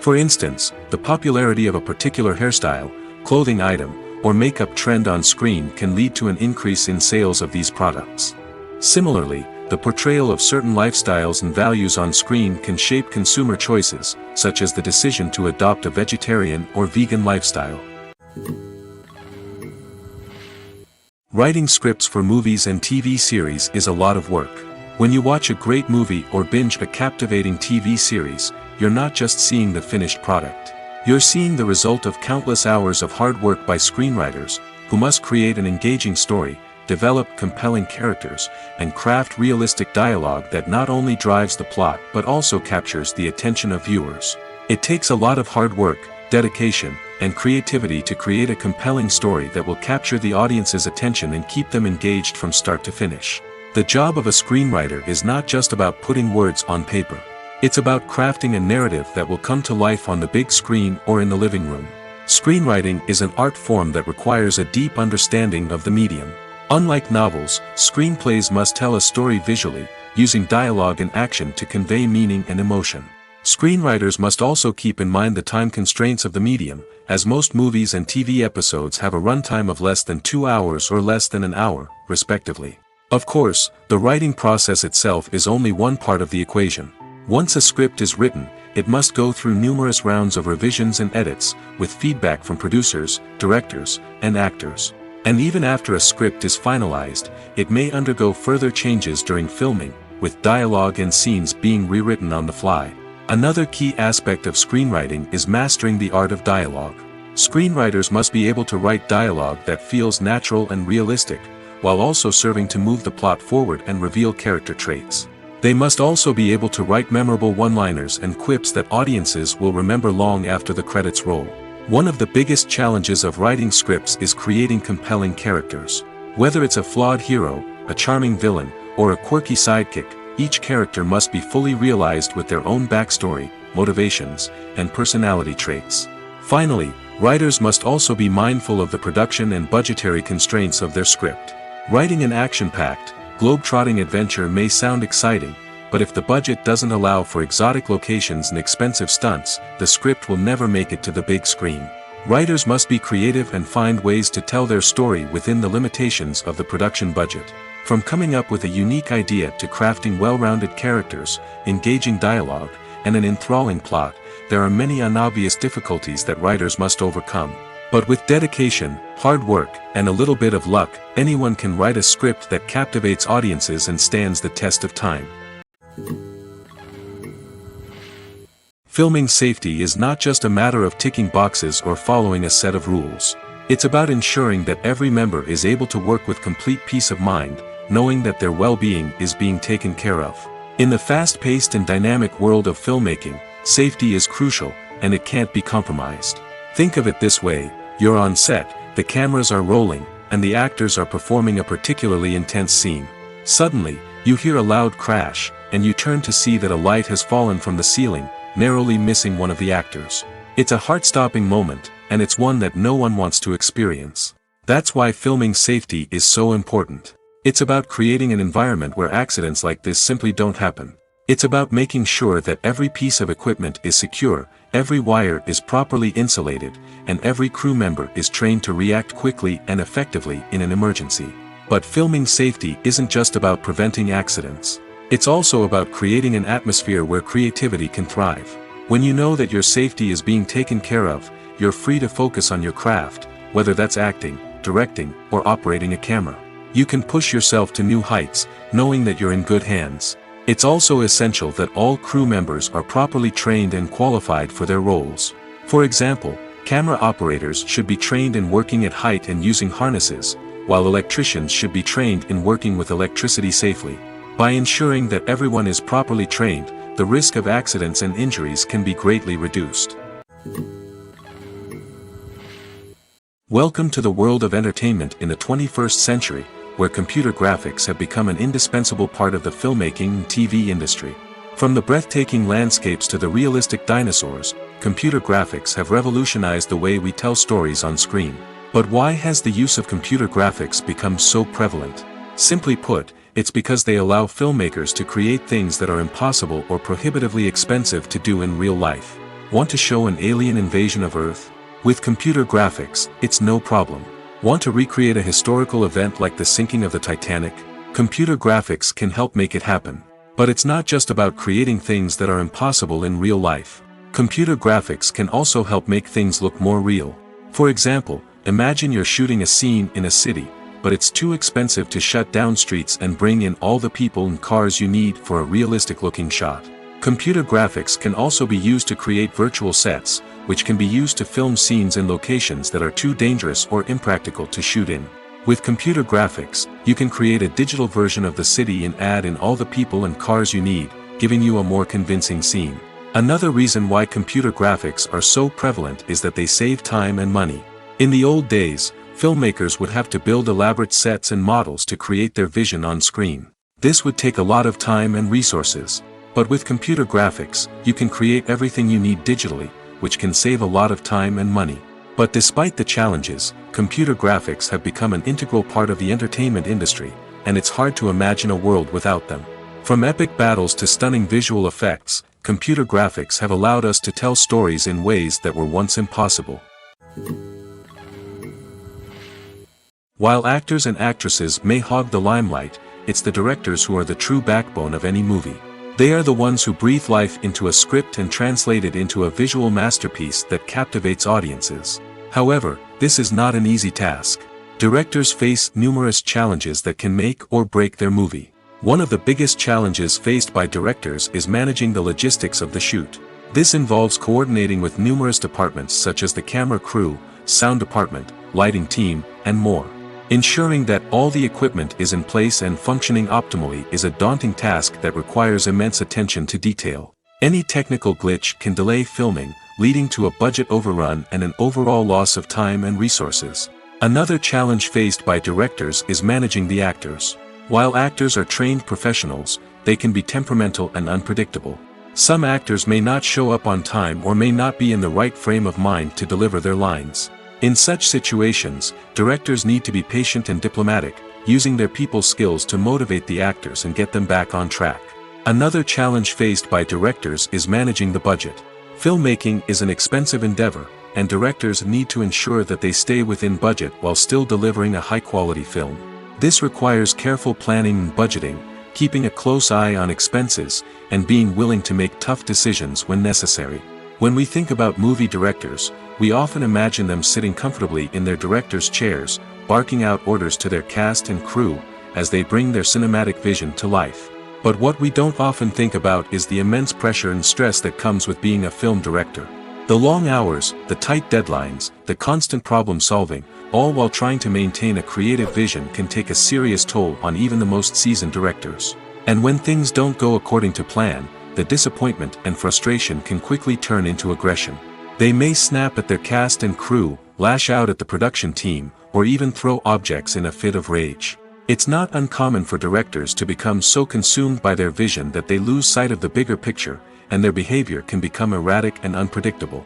For instance, the popularity of a particular hairstyle, clothing item, or makeup trend on screen can lead to an increase in sales of these products. Similarly, the portrayal of certain lifestyles and values on screen can shape consumer choices, such as the decision to adopt a vegetarian or vegan lifestyle. Writing scripts for movies and TV series is a lot of work. When you watch a great movie or binge a captivating TV series, you're not just seeing the finished product. You're seeing the result of countless hours of hard work by screenwriters, who must create an engaging story, develop compelling characters, and craft realistic dialogue that not only drives the plot but also captures the attention of viewers. It takes a lot of hard work, dedication, and creativity to create a compelling story that will capture the audience's attention and keep them engaged from start to finish. The job of a screenwriter is not just about putting words on paper. It's about crafting a narrative that will come to life on the big screen or in the living room. Screenwriting is an art form that requires a deep understanding of the medium. Unlike novels, screenplays must tell a story visually, using dialogue and action to convey meaning and emotion. Screenwriters must also keep in mind the time constraints of the medium, as most movies and TV episodes have a runtime of less than 2 hours or less than an hour, respectively. Of course, the writing process itself is only one part of the equation. Once a script is written, it must go through numerous rounds of revisions and edits, with feedback from producers, directors, and actors. And even after a script is finalized, it may undergo further changes during filming, with dialogue and scenes being rewritten on the fly. Another key aspect of screenwriting is mastering the art of dialogue. Screenwriters must be able to write dialogue that feels natural and realistic, while also serving to move the plot forward and reveal character traits. They must also be able to write memorable one-liners and quips that audiences will remember long after the credits roll. One of the biggest challenges of writing scripts is creating compelling characters. Whether it's a flawed hero, a charming villain, or a quirky sidekick, each character must be fully realized with their own backstory, motivations, and personality traits. Finally, writers must also be mindful of the production and budgetary constraints of their script. Writing an action-packed, globe-trotting adventure may sound exciting, but if the budget doesn't allow for exotic locations and expensive stunts, the script will never make it to the big screen. Writers must be creative and find ways to tell their story within the limitations of the production budget. From coming up with a unique idea to crafting well-rounded characters, engaging dialogue, and an enthralling plot, there are many unobvious difficulties that writers must overcome. But with dedication, hard work, and a little bit of luck, anyone can write a script that captivates audiences and stands the test of time. Filming safety is not just a matter of ticking boxes or following a set of rules. It's about ensuring that every member is able to work with complete peace of mind, knowing that their well-being is being taken care of. In the fast-paced and dynamic world of filmmaking, safety is crucial, and it can't be compromised. Think of it this way: you're on set, the cameras are rolling, and the actors are performing a particularly intense scene. Suddenly, you hear a loud crash, and you turn to see that a light has fallen from the ceiling, narrowly missing one of the actors. It's a heart-stopping moment, and it's one that no one wants to experience. That's why filming safety is so important. It's about creating an environment where accidents like this simply don't happen. It's about making sure that every piece of equipment is secure, every wire is properly insulated, and every crew member is trained to react quickly and effectively in an emergency. But filming safety isn't just about preventing accidents. It's also about creating an atmosphere where creativity can thrive. When you know that your safety is being taken care of, you're free to focus on your craft, whether that's acting, directing, or operating a camera. You can push yourself to new heights, knowing that you're in good hands. It's also essential that all crew members are properly trained and qualified for their roles. For example, Camera operators should be trained in working at height and using harnesses, while electricians should be trained in working with electricity safely. By ensuring that everyone is properly trained, the risk of accidents and injuries can be greatly reduced. Welcome to the world of entertainment in the 21st century, where computer graphics have become an indispensable part of the filmmaking and TV industry. From the breathtaking landscapes to the realistic dinosaurs, computer graphics have revolutionized the way we tell stories on screen. But why has the use of computer graphics become so prevalent? Simply put, it's because they allow filmmakers to create things that are impossible or prohibitively expensive to do in real life. Want to show an alien invasion of Earth? With computer graphics, it's no problem. Want to recreate a historical event like the sinking of the Titanic? Computer graphics can help make it happen. But it's not just about creating things that are impossible in real life. Computer graphics can also help make things look more real. For example, imagine you're shooting a scene in a city, but it's too expensive to shut down streets and bring in all the people and cars you need for a realistic-looking shot. Computer graphics can also be used to create virtual sets, which can be used to film scenes in locations that are too dangerous or impractical to shoot in. With computer graphics, you can create a digital version of the city and add in all the people and cars you need, giving you a more convincing scene. Another reason why computer graphics are so prevalent is that they save time and money. In the old days, filmmakers would have to build elaborate sets and models to create their vision on screen. This would take a lot of time and resources. But with computer graphics, you can create everything you need digitally, which can save a lot of time and money. But despite the challenges, computer graphics have become an integral part of the entertainment industry, and it's hard to imagine a world without them. From epic battles to stunning visual effects, computer graphics have allowed us to tell stories in ways that were once impossible. While actors and actresses may hog the limelight, it's the directors who are the true backbone of any movie. They are the ones who breathe life into a script and translate it into a visual masterpiece that captivates audiences. However, this is not an easy task. Directors face numerous challenges that can make or break their movie. One of the biggest challenges faced by directors is managing the logistics of the shoot. This involves coordinating with numerous departments such as the camera crew, sound department, lighting team, and more. Ensuring that all the equipment is in place and functioning optimally is a daunting task that requires immense attention to detail. Any technical glitch can delay filming, leading to a budget overrun and an overall loss of time and resources. Another challenge faced by directors is managing the actors. While actors are trained professionals, they can be temperamental and unpredictable. Some actors may not show up on time or may not be in the right frame of mind to deliver their lines. In such situations, directors need to be patient and diplomatic, using their people skills to motivate the actors and get them back on track. Another challenge faced by directors is managing the budget. Filmmaking is an expensive endeavor, and directors need to ensure that they stay within budget while still delivering a high-quality film. This requires careful planning and budgeting, keeping a close eye on expenses, and being willing to make tough decisions when necessary. When we think about movie directors, we often imagine them sitting comfortably in their director's chairs, barking out orders to their cast and crew, as they bring their cinematic vision to life. But what we don't often think about is the immense pressure and stress that comes with being a film director. The long hours, the tight deadlines, the constant problem solving, all while trying to maintain a creative vision can take a serious toll on even the most seasoned directors. And when things don't go according to plan, the disappointment and frustration can quickly turn into aggression. They may snap at their cast and crew, lash out at the production team, or even throw objects in a fit of rage. It's not uncommon for directors to become so consumed by their vision that they lose sight of the bigger picture, and their behavior can become erratic and unpredictable.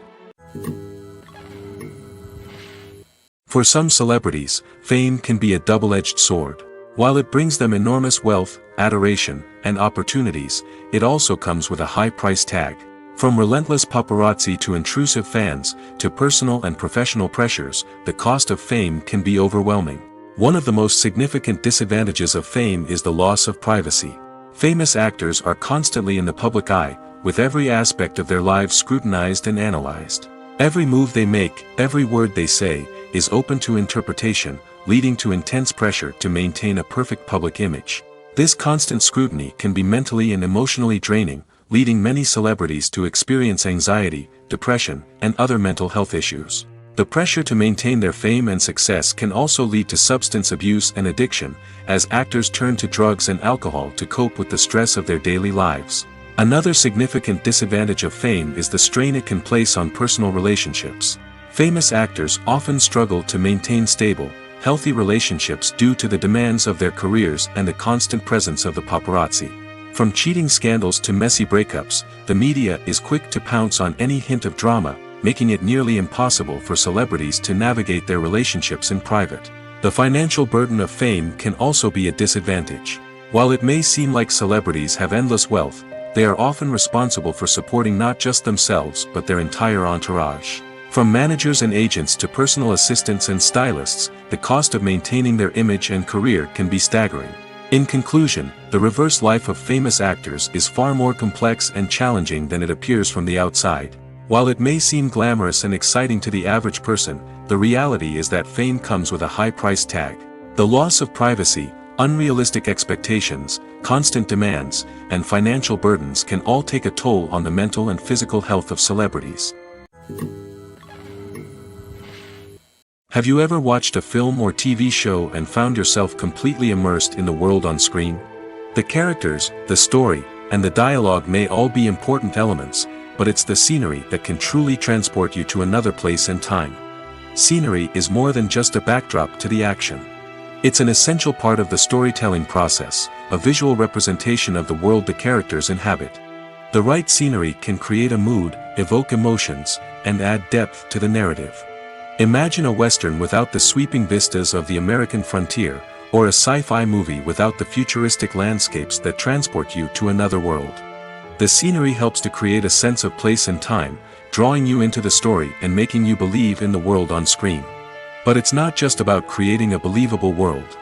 For some celebrities, fame can be a double-edged sword. While it brings them enormous wealth, adoration, and opportunities, it also comes with a high price tag. From relentless paparazzi to intrusive fans, to personal and professional pressures, the cost of fame can be overwhelming. One of the most significant disadvantages of fame is the loss of privacy. Famous actors are constantly in the public eye, with every aspect of their lives scrutinized and analyzed. Every move they make, every word they say, is open to interpretation, leading to intense pressure to maintain a perfect public image. This constant scrutiny can be mentally and emotionally draining, leading many celebrities to experience anxiety, depression, and other mental health issues. The pressure to maintain their fame and success can also lead to substance abuse and addiction, as actors turn to drugs and alcohol to cope with the stress of their daily lives. Another significant disadvantage of fame is the strain it can place on personal relationships. Famous actors often struggle to maintain stable, healthy relationships due to the demands of their careers and the constant presence of the paparazzi. From cheating scandals to messy breakups, the media is quick to pounce on any hint of drama, making it nearly impossible for celebrities to navigate their relationships in private. The financial burden of fame can also be a disadvantage. While it may seem like celebrities have endless wealth, they are often responsible for supporting not just themselves but their entire entourage. From managers and agents to personal assistants and stylists, the cost of maintaining their image and career can be staggering. In conclusion, the reverse life of famous actors is far more complex and challenging than it appears from the outside. While it may seem glamorous and exciting to the average person, the reality is that fame comes with a high price tag. The loss of privacy, unrealistic expectations, constant demands, and financial burdens can all take a toll on the mental and physical health of celebrities. Have you ever watched a film or TV show and found yourself completely immersed in the world on screen? The characters, the story, and the dialogue may all be important elements, but it's the scenery that can truly transport you to another place and time. Scenery is more than just a backdrop to the action. It's an essential part of the storytelling process, a visual representation of the world the characters inhabit. The right scenery can create a mood, evoke emotions, and add depth to the narrative. Imagine a Western without the sweeping vistas of the American frontier, or a sci-fi movie without the futuristic landscapes that transport you to another world. The scenery helps to create a sense of place and time, drawing you into the story and making you believe in the world on screen. But it's not just about creating a believable world.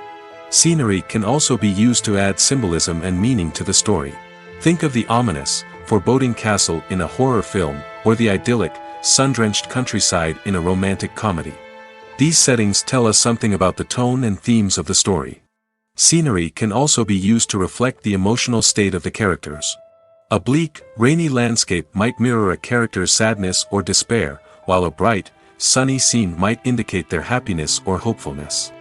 Scenery can also be used to add symbolism and meaning to the story. Think of the ominous, foreboding castle in a horror film, or the idyllic, sun-drenched countryside in a romantic comedy. These settings tell us something about the tone and themes of the story. Scenery can also be used to reflect the emotional state of the characters. A bleak, rainy landscape might mirror a character's sadness or despair, while a bright, sunny scene might indicate their happiness or hopefulness.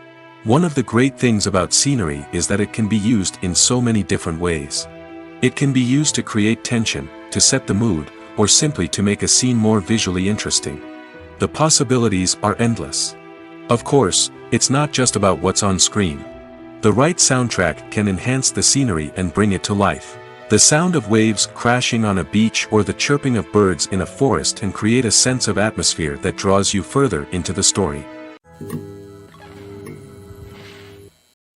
One of the great things about scenery is that it can be used in so many different ways. It can be used to create tension, to set the mood, or simply to make a scene more visually interesting. The possibilities are endless. Of course, it's not just about what's on screen. The right soundtrack can enhance the scenery and bring it to life. The sound of waves crashing on a beach or the chirping of birds in a forest can create a sense of atmosphere that draws you further into the story.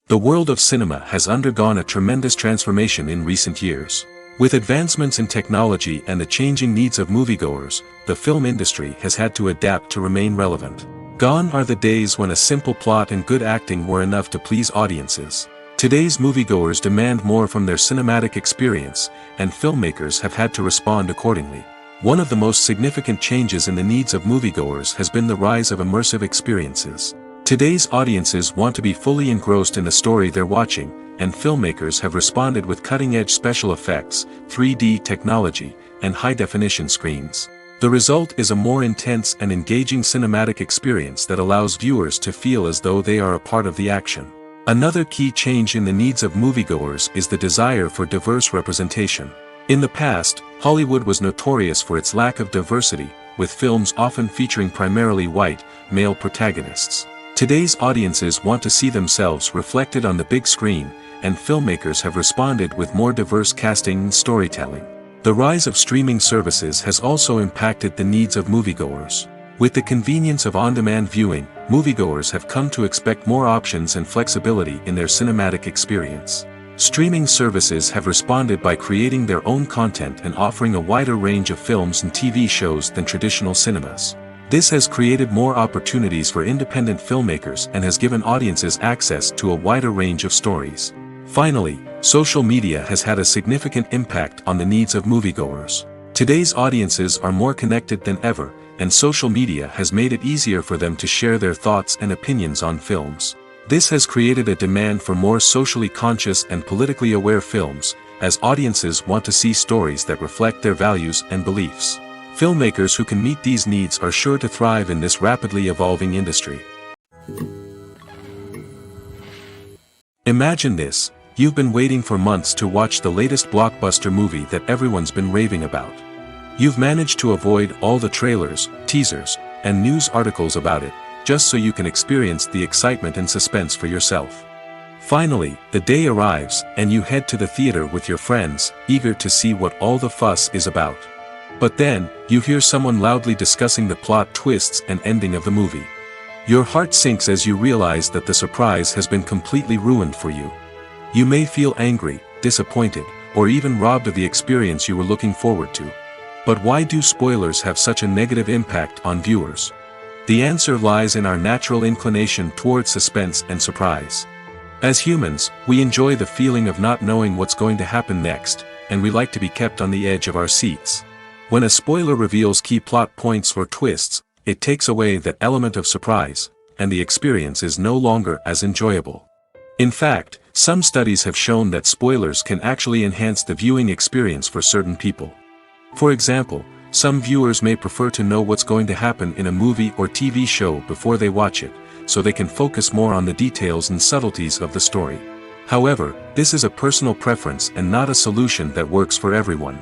The world of cinema has undergone a tremendous transformation in recent years. With advancements in technology and the changing needs of moviegoers, the film industry has had to adapt to remain relevant. Gone are the days when a simple plot and good acting were enough to please audiences. Today's moviegoers demand more from their cinematic experience, and filmmakers have had to respond accordingly. One of the most significant changes in the needs of moviegoers has been the rise of immersive experiences. Today's audiences want to be fully engrossed in the story they're watching, and filmmakers have responded with cutting-edge special effects, 3D technology, and high-definition screens. The result is a more intense and engaging cinematic experience that allows viewers to feel as though they are a part of the action. Another key change in the needs of moviegoers is the desire for diverse representation. In the past, Hollywood was notorious for its lack of diversity, with films often featuring primarily white, male protagonists. Today's audiences want to see themselves reflected on the big screen, and filmmakers have responded with more diverse casting and storytelling. The rise of streaming services has also impacted the needs of moviegoers. With the convenience of on-demand viewing, moviegoers have come to expect more options and flexibility in their cinematic experience. Streaming services have responded by creating their own content and offering a wider range of films and TV shows than traditional cinemas. This has created more opportunities for independent filmmakers and has given audiences access to a wider range of stories. Finally, social media has had a significant impact on the needs of moviegoers. Today's audiences are more connected than ever, and social media has made it easier for them to share their thoughts and opinions on films. This has created a demand for more socially conscious and politically aware films, as audiences want to see stories that reflect their values and beliefs. Filmmakers who can meet these needs are sure to thrive in this rapidly evolving industry. Imagine this: you've been waiting for months to watch the latest blockbuster movie that everyone's been raving about. You've managed to avoid all the trailers, teasers, and news articles about it, just so you can experience the excitement and suspense for yourself. Finally, the day arrives, and you head to the theater with your friends, eager to see what all the fuss is about. But then, you hear someone loudly discussing the plot twists and ending of the movie. Your heart sinks as you realize that the surprise has been completely ruined for you. You may feel angry, disappointed, or even robbed of the experience you were looking forward to. But why do spoilers have such a negative impact on viewers? The answer lies in our natural inclination toward suspense and surprise. As humans, we enjoy the feeling of not knowing what's going to happen next, and we like to be kept on the edge of our seats. When a spoiler reveals key plot points or twists, it takes away that element of surprise, and the experience is no longer as enjoyable. In fact, some studies have shown that spoilers can actually enhance the viewing experience for certain people. For example, some viewers may prefer to know what's going to happen in a movie or TV show before they watch it, so they can focus more on the details and subtleties of the story. However, this is a personal preference and not a solution that works for everyone.